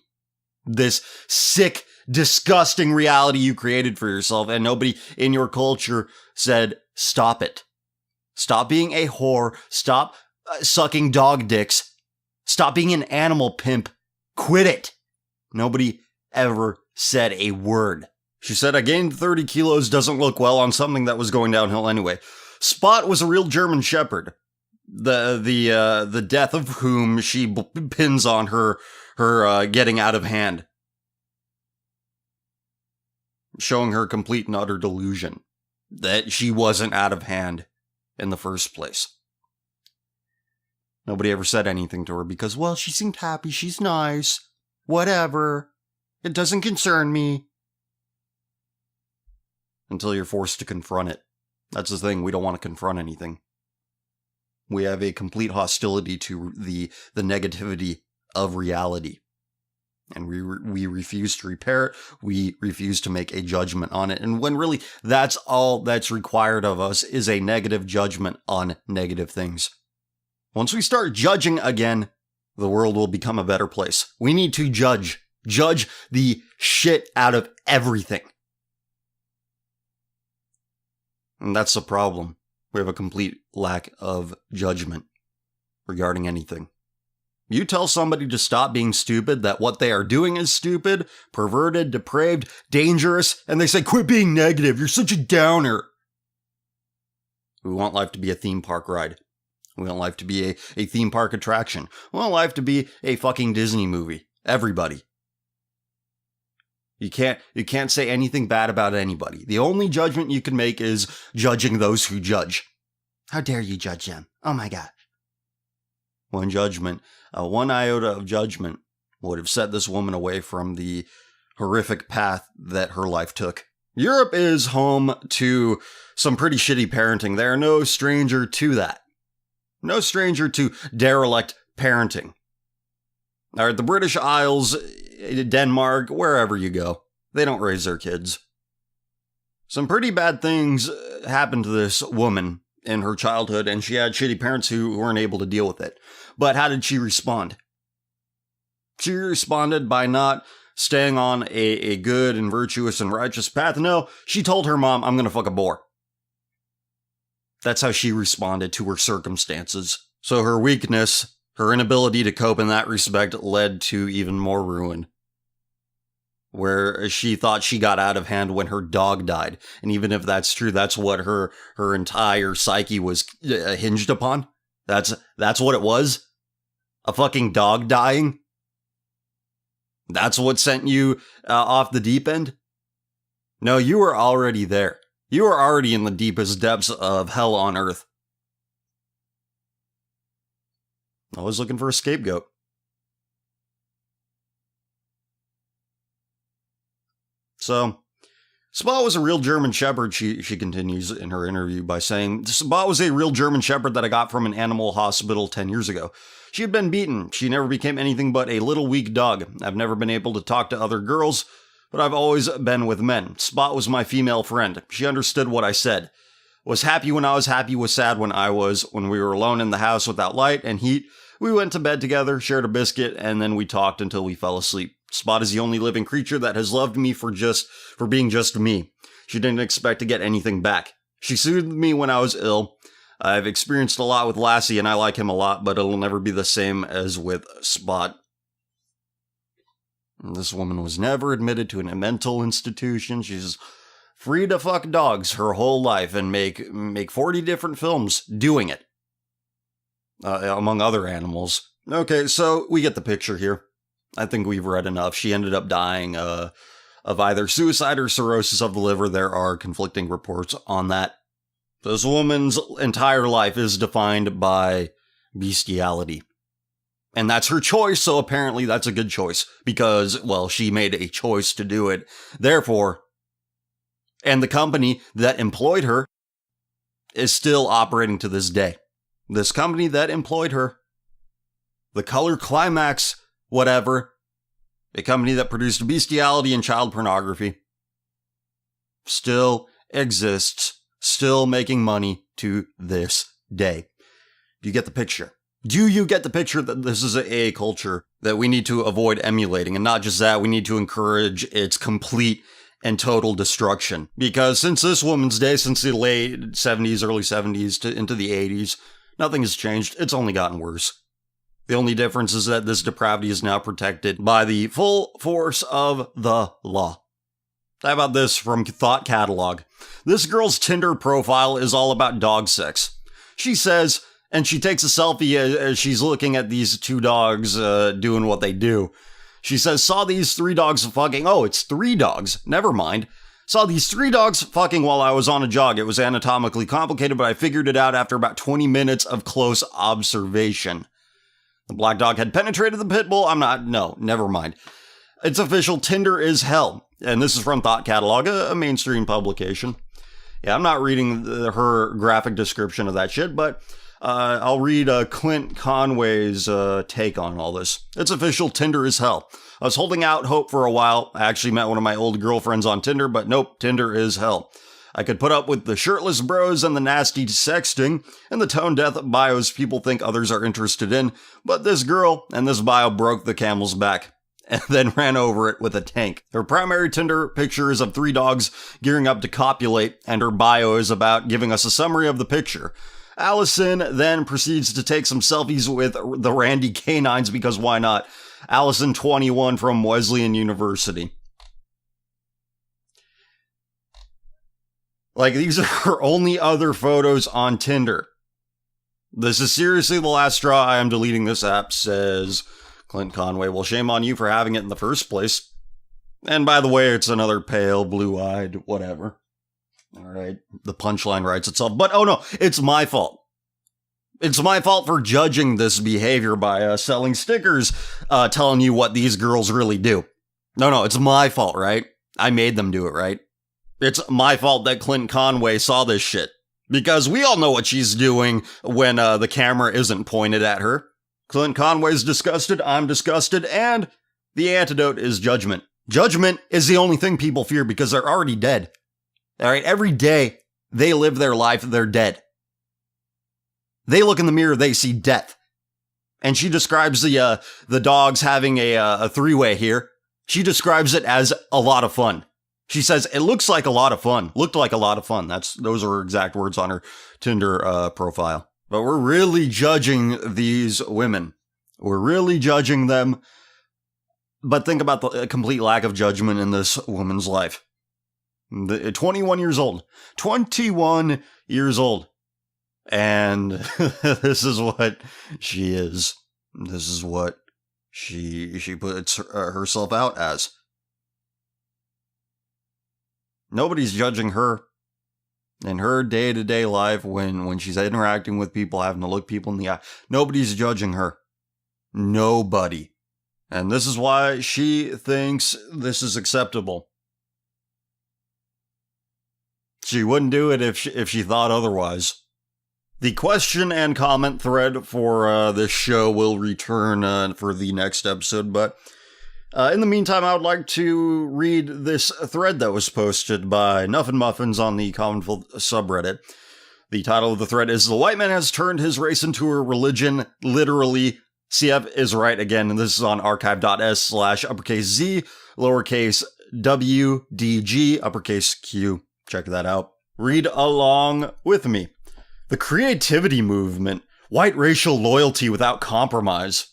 This sick, disgusting reality you created for yourself, and nobody in your culture said, stop it. Stop being a whore. Stop sucking dog dicks. Stop being an animal pimp. Quit it. Nobody ever said a word. She said, I gained 30 kilos, doesn't look well on something that was going downhill anyway. Spot was a real German Shepherd. the death of whom she pins on her getting out of hand, showing her complete and utter delusion that she wasn't out of hand in the first place. Nobody ever said anything to her because, well, she seemed happy, she's nice, whatever, it doesn't concern me. Until you're forced to confront it. That's the thing, we don't want to confront anything. We have a complete hostility to the negativity of reality. And we refuse to repair it, we refuse to make a judgment on it. And when really, that's all that's required of us is a negative judgment on negative things. Once we start judging again, the world will become a better place. We need to judge the shit out of everything. And that's the problem. We have a complete lack of judgment regarding anything. You tell somebody to stop being stupid, that what they are doing is stupid, perverted, depraved, dangerous, and they say, quit being negative, you're such a downer. We want life to be a theme park ride. We want life to be a theme park attraction. We want life to be a fucking Disney movie. Everybody. You can't say anything bad about anybody. The only judgment you can make is judging those who judge. How dare you judge them? Oh my God. One iota of judgment would have set this woman away from the horrific path that her life took. Europe is home to some pretty shitty parenting. They are no stranger to that. No stranger to derelict parenting. All right, the British Isles, Denmark, wherever you go, they don't raise their kids. Some pretty bad things happened to this woman in her childhood, and she had shitty parents who weren't able to deal with it. But how did she respond? She responded by not staying on a good and virtuous and righteous path. No, she told her mom, I'm gonna fuck a boar. That's how she responded to her circumstances. So her weakness, her inability to cope in that respect, led to even more ruin. Where she thought she got out of hand when her dog died. And even if that's true, that's what her entire psyche was hinged upon. That's what it was? A fucking dog dying? That's what sent you off the deep end? No, you were already there. You were already in the deepest depths of hell on earth. Always looking for a scapegoat. So, Spot was a real German Shepherd, she continues in her interview by saying, Spot was a real German Shepherd that I got from an animal hospital 10 years ago. She had been beaten. She never became anything but a little weak dog. I've never been able to talk to other girls, but I've always been with men. Spot was my female friend. She understood what I said. Was happy when I was happy, was sad when I was. When we were alone in the house without light and heat, we went to bed together, shared a biscuit, and then we talked until we fell asleep. Spot is the only living creature that has loved me for being just me. She didn't expect to get anything back. She soothed me when I was ill. I've experienced a lot with Lassie and I like him a lot, but it'll never be the same as with Spot. This woman was never admitted to a mental institution. She's free to fuck dogs her whole life and make 40 different films doing it. Among other animals. Okay, so we get the picture here. I think we've read enough. She ended up dying of either suicide or cirrhosis of the liver. There are conflicting reports on that. This woman's entire life is defined by bestiality. And that's her choice, so apparently that's a good choice. Because, well, she made a choice to do it. Therefore, and the company that employed her is still operating to this day. This company that employed her, the Color Climax, whatever, a company that produced bestiality and child pornography, still exists, still making money to this day. Do you get the picture? Do you get the picture that this is a culture that we need to avoid emulating? And not just that, we need to encourage its complete and total destruction. Because since this woman's day, since the late 70s, early 70s into the 80s, nothing has changed. It's only gotten worse. The only difference is that this depravity is now protected by the full force of the law. How about this from Thought Catalog? This girl's Tinder profile is all about dog sex. She says, And she takes a selfie as she's looking at these two dogs doing what they do. She says, saw these 3 dogs fucking. Oh, it's 3 dogs. Never mind. Saw these 3 dogs fucking while I was on a jog. It was anatomically complicated, but I figured it out after about 20 minutes of close observation. The black dog had penetrated the pit bull. No, never mind. It's official, Tinder is hell. And this is from Thought Catalog, a mainstream publication. Yeah, I'm not reading her graphic description of that shit, but I'll read Clint Conway's take on all this. It's official, Tinder is hell. I was holding out hope for a while. I actually met one of my old girlfriends on Tinder, but nope, Tinder is hell. I could put up with the shirtless bros and the nasty sexting and the tone-deaf bios people think others are interested in, but this girl and this bio broke the camel's back and then ran over it with a tank. Her primary Tinder picture is of 3 dogs gearing up to copulate, and her bio is about giving us a summary of the picture. Allison then proceeds to take some selfies with the Randy canines because why not? Allison, 21, from Wesleyan University. Like, these are her only other photos on Tinder. This is seriously the last straw. I am deleting this app, says Clint Conway. Well, shame on you for having it in the first place. And by the way, it's another pale, blue-eyed, whatever. All right, the punchline writes itself. But, oh no, it's my fault. It's my fault for judging this behavior by selling stickers telling you what these girls really do. No, it's my fault, right? I made them do it, right? It's my fault that Clint Conway saw this shit. Because we all know what she's doing when the camera isn't pointed at her. Clint Conway's disgusted, I'm disgusted, and the antidote is judgment. Judgment is the only thing people fear because they're already dead. All right, every day they live their life, they're dead. They look in the mirror, they see death. And she describes the dogs having a 3-way here. She describes it as a lot of fun. She says, it looks like a lot of fun. Looked like a lot of fun. Those are her exact words on her Tinder profile. But we're really judging these women. We're really judging them. But think about the complete lack of judgment in this woman's life. 21 years old. 21 years old. And this is what she is. This is what she puts herself out as. Nobody's judging her in her day-to-day life when she's interacting with people, having to look people in the eye. Nobody's judging her. Nobody. And this is why she thinks this is acceptable. She wouldn't do it if she thought otherwise. The question and comment thread for this show will return for the next episode, but in the meantime, I would like to read this thread that was posted by Nuffin Muffins on the Commonwealth subreddit. The title of the thread is "The White Man Has Turned His Race into a Religion, Literally. CF is right again," and this is on archive.s/uppercase Z, lowercase WDG, uppercase Q. Check that out. Read along with me. The creativity movement. White racial loyalty without compromise.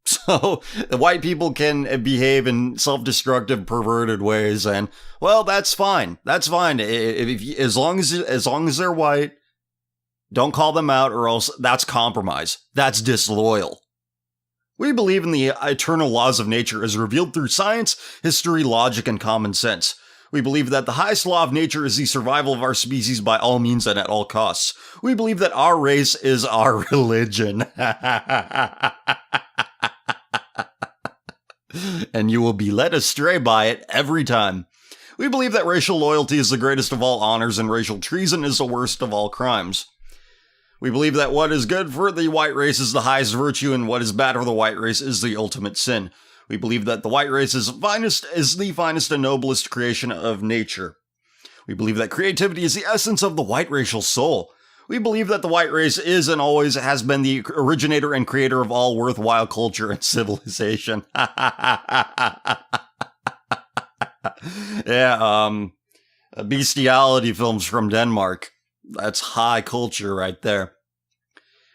So, the white people can behave in self-destructive, perverted ways, and, well, that's fine. That's fine. As long as they're white, don't call them out, or else that's compromise. That's disloyal. We believe in the eternal laws of nature as revealed through science, history, logic, and common sense. We believe that the highest law of nature is the survival of our species by all means and at all costs. We believe that our race is our religion. And you will be led astray by it every time. We believe that racial loyalty is the greatest of all honors and racial treason is the worst of all crimes. We believe that what is good for the white race is the highest virtue and what is bad for the white race is the ultimate sin. We believe that the white race is the finest and noblest creation of nature. We believe that creativity is the essence of the white racial soul. We believe that the white race is and always has been the originator and creator of all worthwhile culture and civilization. Yeah, bestiality films from Denmark. That's high culture right there.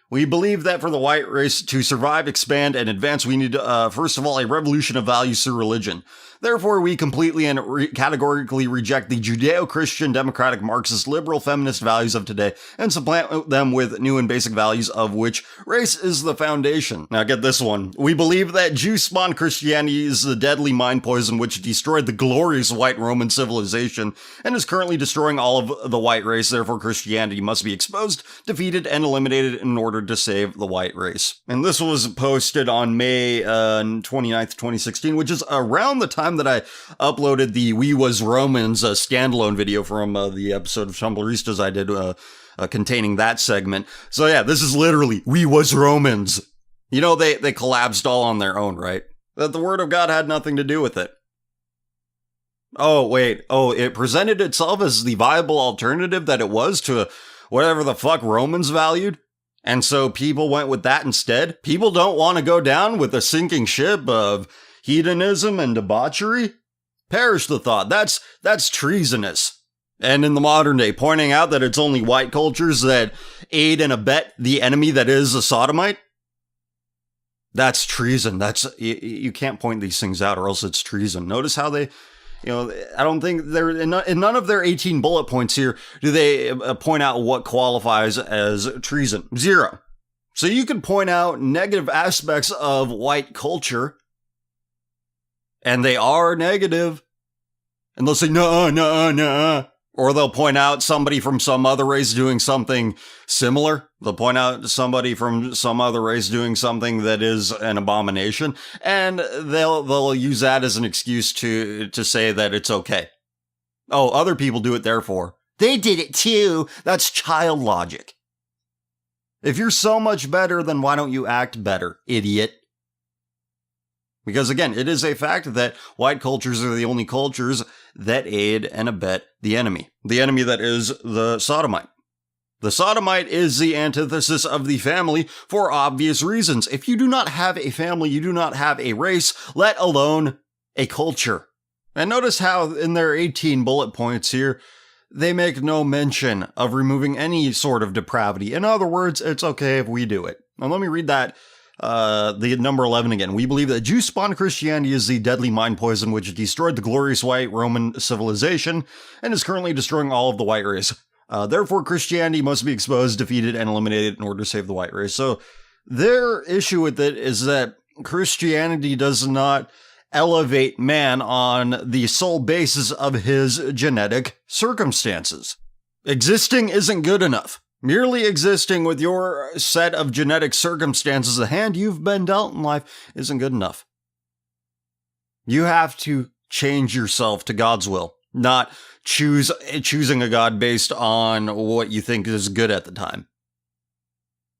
We believe that for the white race to survive, expand, and advance, we need, first of all, a revolution of values through religion. Therefore, we completely and categorically reject the Judeo-Christian, democratic, Marxist, liberal, feminist values of today and supplant them with new and basic values of which race is the foundation. Now get this one. We believe that Jew-spawned Christianity is the deadly mind poison which destroyed the glorious white Roman civilization and is currently destroying all of the white race. Therefore, Christianity must be exposed, defeated, and eliminated in order to save the white race. And this was posted on May 29th, 2016, which is around the time that I uploaded the We Was Romans standalone video from the episode of Tumbleristas I did containing that segment. So yeah, this is literally We Was Romans. You know, they collapsed all on their own, right? That the word of God had nothing to do with it. Oh, wait. Oh, it presented itself as the viable alternative that it was to whatever the fuck Romans valued? And so people went with that instead? People don't want to go down with a sinking ship of hedonism and debauchery? Perish the thought. That's treasonous. And in the modern day, pointing out that it's only white cultures that aid and abet the enemy that is a sodomite? That's treason. You can't point these things out or else it's treason. Notice how they, I don't think they're, in none of their 18 bullet points here do they point out what qualifies as treason. Zero. So you can point out negative aspects of white culture, and they are negative, and they'll say, nuh-uh. Or they'll point out somebody from some other race doing something similar. They'll point out somebody from some other race doing something that is an abomination, and they'll use that as an excuse to say that it's okay. Oh, other people do it, therefore they did it too. That's child logic. If you're so much better, then why don't you act better, idiot? Because again, it is a fact that white cultures are the only cultures that aid and abet the enemy. The enemy that is the sodomite. The sodomite is the antithesis of the family for obvious reasons. If you do not have a family, you do not have a race, let alone a culture. And notice how in their 18 bullet points here, they make no mention of removing any sort of depravity. In other words, it's okay if we do it. Now let me read that. The number 11 again. We believe that Jew-spawned Christianity is the deadly mind poison which destroyed the glorious white Roman civilization and is currently destroying all of the white race. Therefore, Christianity must be exposed, defeated, and eliminated in order to save the white race. So their issue with it is that Christianity does not elevate man on the sole basis of his genetic circumstances. Existing isn't good enough. Merely existing with your set of genetic circumstances, the hand you've been dealt in life, isn't good enough. You have to change yourself to God's will, not choosing a God based on what you think is good at the time.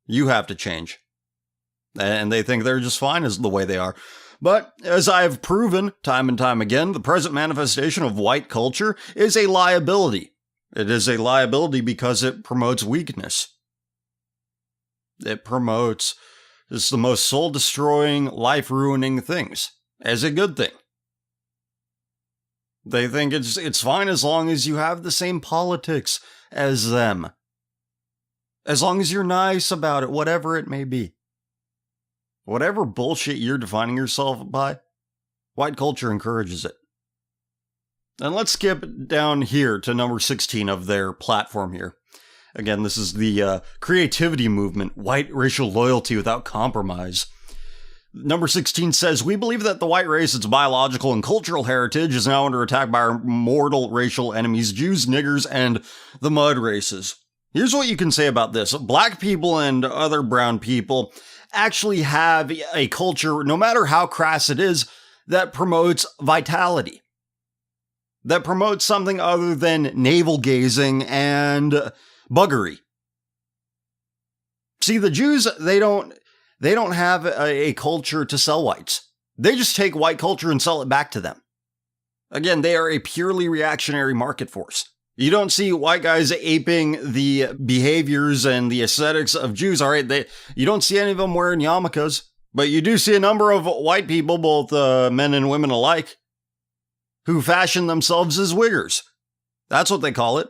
You have to change. And they think they're just fine as the way they are. But as I have proven time and time again, the present manifestation of white culture is a liability. It is a liability because it promotes weakness. It promotes just the most soul-destroying, life-ruining things as a good thing. They think it's fine as long as you have the same politics as them. As long as you're nice about it, whatever it may be. Whatever bullshit you're defining yourself by, white culture encourages it. And let's skip down here to number 16 of their platform here. Again, this is the creativity movement, white racial loyalty without compromise. Number 16 says, we believe that the white race, its biological and cultural heritage, is now under attack by our mortal racial enemies, Jews, niggers, and the mud races. Here's what you can say about this. Black people and other brown people actually have a culture, no matter how crass it is, that promotes vitality. That promotes something other than navel-gazing and buggery. See, the Jews, they don't have a culture to sell whites. They just take white culture and sell it back to them. Again, they are a purely reactionary market force. You don't see white guys aping the behaviors and the aesthetics of Jews, all right? You don't see any of them wearing yarmulkes, but you do see a number of white people, both men and women alike, who fashion themselves as wiggers. That's what they call it.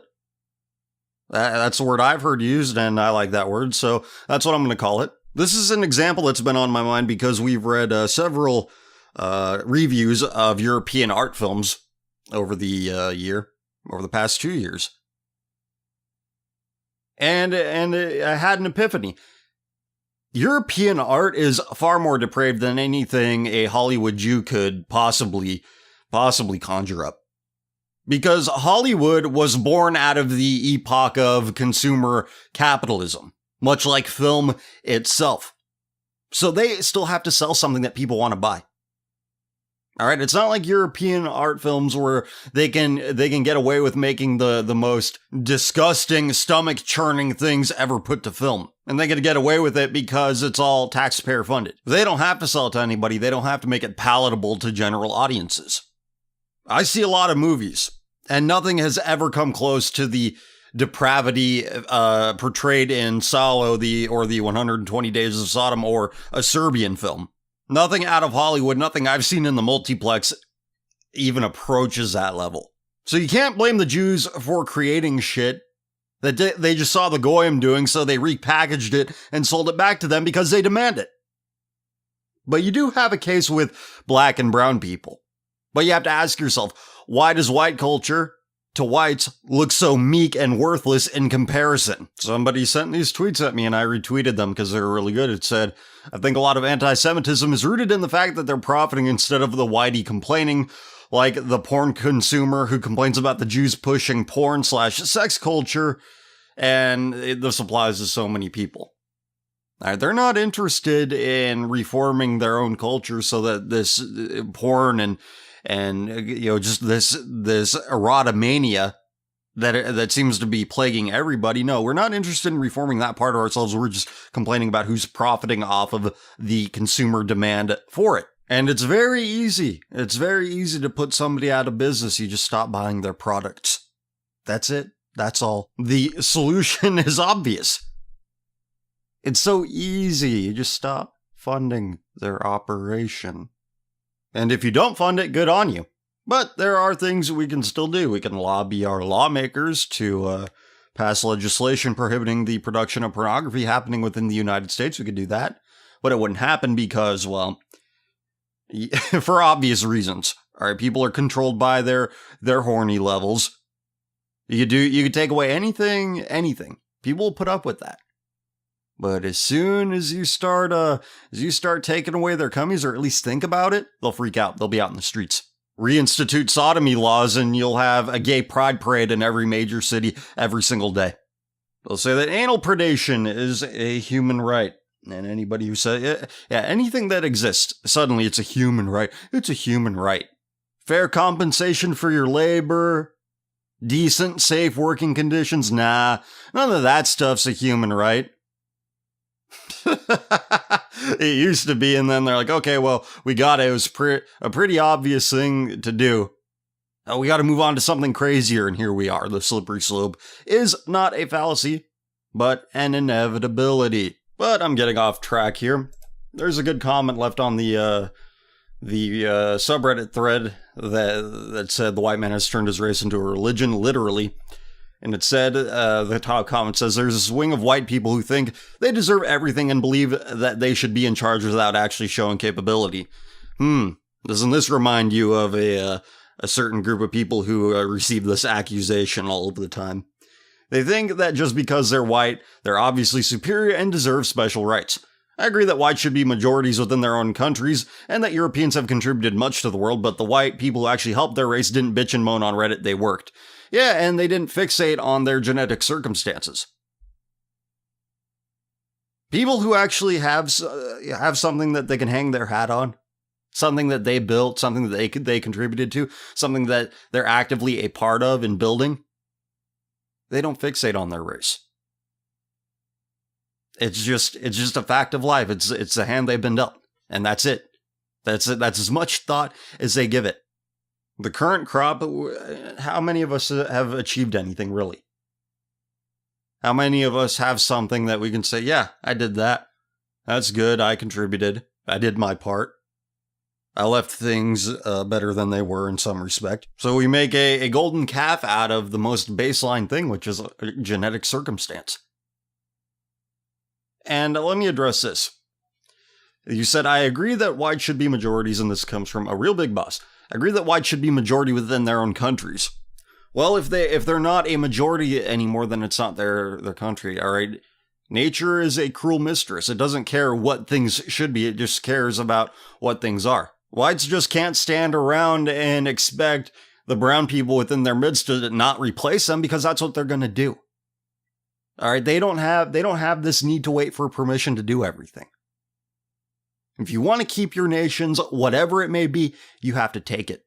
That's the word I've heard used, and I like that word, so that's what I'm going to call it. This is an example that's been on my mind because we've read several reviews of European art films over the over the past 2 years. And I had an epiphany. European art is far more depraved than anything a Hollywood Jew could possibly conjure up. Because Hollywood was born out of the epoch of consumer capitalism, much like film itself. So they still have to sell something that people want to buy. All right, it's not like European art films where they can get away with making the most disgusting, stomach-churning things ever put to film. And they can get away with it because it's all taxpayer funded. They don't have to sell it to anybody. They don't have to make it palatable to general audiences. I see a lot of movies, and nothing has ever come close to the depravity portrayed in Salo, or the 120 Days of Sodom, or a Serbian film. Nothing out of Hollywood, nothing I've seen in the multiplex even approaches that level. So you can't blame the Jews for creating shit that they just saw the Goyim doing, so they repackaged it and sold it back to them because they demand it. But you do have a case with black and brown people. But you have to ask yourself, why does white culture to whites look so meek and worthless in comparison? Somebody sent these tweets at me and I retweeted them because they were really good. It said, I think a lot of anti-Semitism is rooted in the fact that they're profiting instead of the whitey complaining, like the porn consumer who complains about the Jews pushing porn/sex culture, and this applies to so many people. They're not interested in reforming their own culture so that this porn and just this erotomania that seems to be plaguing everybody. No, we're not interested in reforming that part of ourselves. We're just complaining about who's profiting off of the consumer demand for it. And it's very easy. It's very easy to put somebody out of business. You just stop buying their products. That's it. That's all. The solution is obvious. It's so easy. You just stop funding their operation. And if you don't fund it, good on you. But there are things we can still do. We can lobby our lawmakers to pass legislation prohibiting the production of pornography happening within the United States. We could do that. But it wouldn't happen because, well, for obvious reasons. All right, people are controlled by their horny levels. You could take away anything. People will put up with that. But as soon as you start taking away their cummies, or at least think about it, they'll freak out. They'll be out in the streets. Reinstitute sodomy laws, and you'll have a gay pride parade in every major city every single day. They'll say that anal predation is a human right. And anybody who says, anything that exists, suddenly it's a human right. It's a human right. Fair compensation for your labor, decent, safe working conditions, nah, none of that stuff's a human right. It used to be, and then they're like, okay, well, we got it. It was a pretty obvious thing to do. We got to move on to something crazier, and here we are. The slippery slope is not a fallacy, but an inevitability. But I'm getting off track here. There's a good comment left on the subreddit thread that said the white man has turned his race into a religion, literally. And it said, the top comment says, there's this wing of white people who think they deserve everything and believe that they should be in charge without actually showing capability. Doesn't this remind you of a certain group of people who receive this accusation all of the time? They think that just because they're white, they're obviously superior and deserve special rights. I agree that whites should be majorities within their own countries, and that Europeans have contributed much to the world, but the white people who actually helped their race didn't bitch and moan on Reddit, they worked. Yeah, and they didn't fixate on their genetic circumstances. People who actually have something that they can hang their hat on, something that they built, something that they contributed to, something that they're actively a part of in building, they don't fixate on their race. It's just a fact of life. It's the hand they've been dealt, and that's it. That's it. That's as much thought as they give it. The current crop, how many of us have achieved anything, really? How many of us have something that we can say, yeah, I did that. That's good. I contributed. I did my part. I left things better than they were in some respect. So we make a golden calf out of the most baseline thing, which is a genetic circumstance. And let me address this. You said, I agree that whites should be majorities, and this comes from a real big boss. I agree that whites should be majority within their own countries. Well, if they're not a majority anymore, then it's not their country, all right? Nature is a cruel mistress. It doesn't care what things should be, it just cares about what things are. Whites just can't stand around and expect the brown people within their midst to not replace them, because that's what they're going to do. All right, they don't have this need to wait for permission to do everything. If you want to keep your nations, whatever it may be, you have to take it.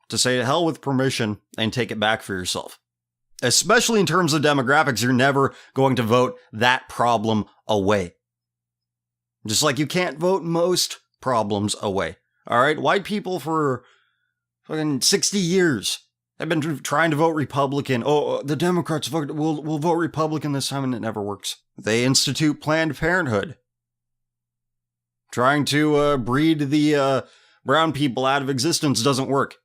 To say to hell with permission and take it back for yourself. Especially in terms of demographics, you're never going to vote that problem away. Just like you can't vote most problems away. All right, white people for fucking 60 years have been trying to vote Republican. Oh, the Democrats will vote Republican this time, and it never works. They institute Planned Parenthood. Trying to breed the brown people out of existence doesn't work.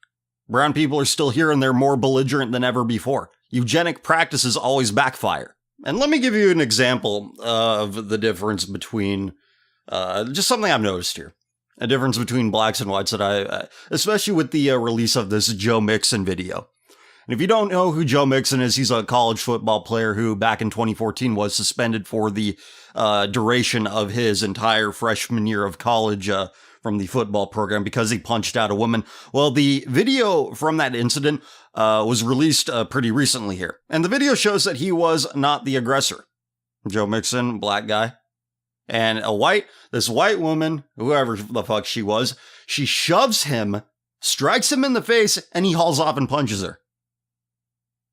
Brown people are still here, and they're more belligerent than ever before. Eugenic practices always backfire. And let me give you an example of the difference between, just something I've noticed here. A difference between blacks and whites that especially with the release of this Joe Mixon video. And if you don't know who Joe Mixon is, he's a college football player who back in 2014 was suspended for the duration of his entire freshman year of college from the football program because he punched out a woman. Well, the video from that incident was released pretty recently here. And the video shows that he was not the aggressor. Joe Mixon, black guy. And this white woman, whoever the fuck she was, she shoves him, strikes him in the face, and he hauls off and punches her.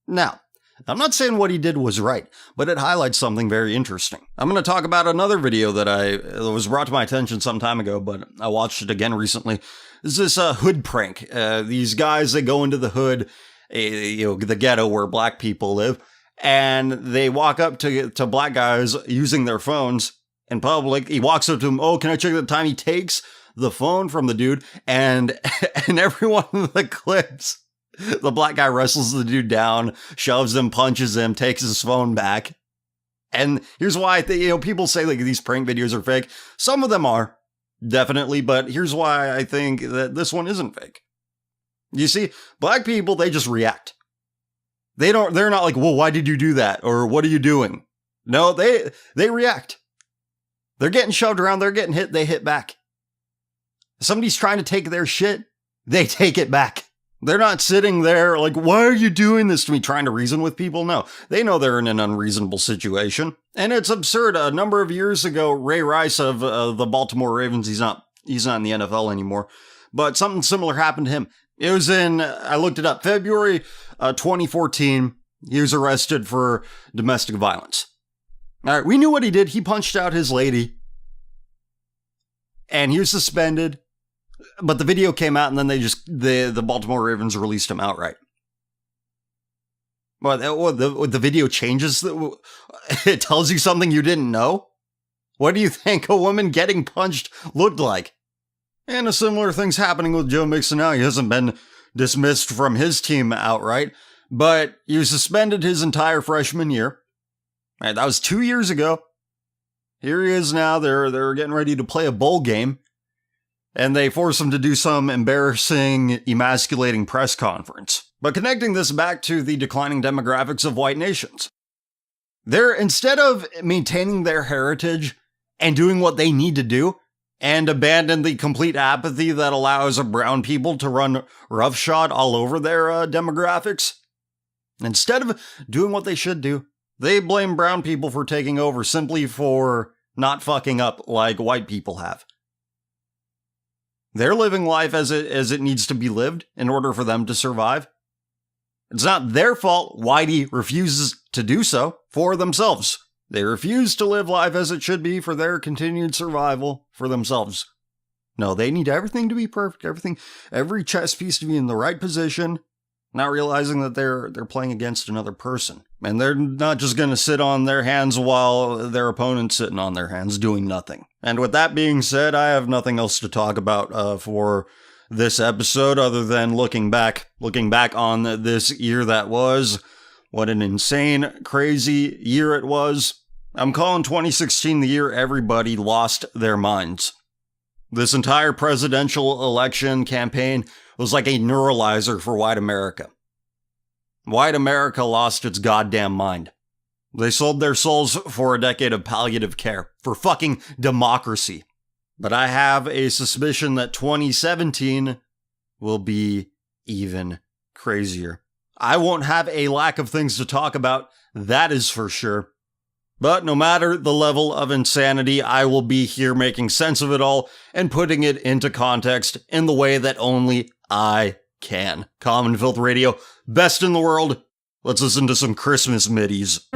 Now, I'm not saying what he did was right, but it highlights something very interesting. I'm going to talk about another video that was brought to my attention some time ago, but I watched it again recently. This is this hood prank. These guys, they go into the hood, the ghetto where black people live, and they walk up to black guys using their phones in public. He walks up to him, oh, can I check the time? He takes the phone from the dude, and every one of the clips, the black guy wrestles the dude down, shoves him, punches him, takes his phone back. And here's why I think, people say like these prank videos are fake. Some of them are, definitely, but here's why I think that this one isn't fake. You see, black people, they just react. They're not like, well, why did you do that? Or what are you doing? No, they react. They're getting shoved around, they're getting hit, they hit back. If somebody's trying to take their shit, they take it back. They're not sitting there like, why are you doing this to me? Trying to reason with people? No, they know they're in an unreasonable situation. And it's absurd. A number of years ago, Ray Rice of the Baltimore Ravens, he's not in the NFL anymore, but something similar happened to him. It was I looked it up, February 2014. He was arrested for domestic violence. All right, we knew what he did. He punched out his lady. And he was suspended. But the video came out, and then the Baltimore Ravens released him outright. Well, the video changes. It tells you something you didn't know. What do you think a woman getting punched looked like? And a similar thing's happening with Joe Mixon now. He hasn't been dismissed from his team outright, but he was suspended his entire freshman year. Right, that was 2 years ago. Here he is now. They're getting ready to play a bowl game. And they force him to do some embarrassing, emasculating press conference. But connecting this back to the declining demographics of white nations. Instead of maintaining their heritage and doing what they need to do, and abandon the complete apathy that allows brown people to run roughshod all over their demographics, instead of doing what they should do, they blame brown people for taking over simply for not fucking up like white people have. They're living life as it needs to be lived in order for them to survive. It's not their fault Whitey refuses to do so for themselves. They refuse to live life as it should be for their continued survival for themselves. No, they need everything to be perfect, every chess piece to be in the right position, not realizing that they're playing against another person. And they're not just going to sit on their hands while their opponent's sitting on their hands doing nothing. And with that being said, I have nothing else to talk about for this episode other than looking back on this year that was. What an insane, crazy year it was. I'm calling 2016 the year everybody lost their minds. This entire presidential election campaign was like a neuralizer for white America. White America lost its goddamn mind. They sold their souls for a decade of palliative care, for fucking democracy. But I have a suspicion that 2017 will be even crazier. I won't have a lack of things to talk about, that is for sure. But no matter the level of insanity, I will be here making sense of it all and putting it into context in the way that only I can. Common Filth Radio, best in the world. Let's listen to some Christmas middies.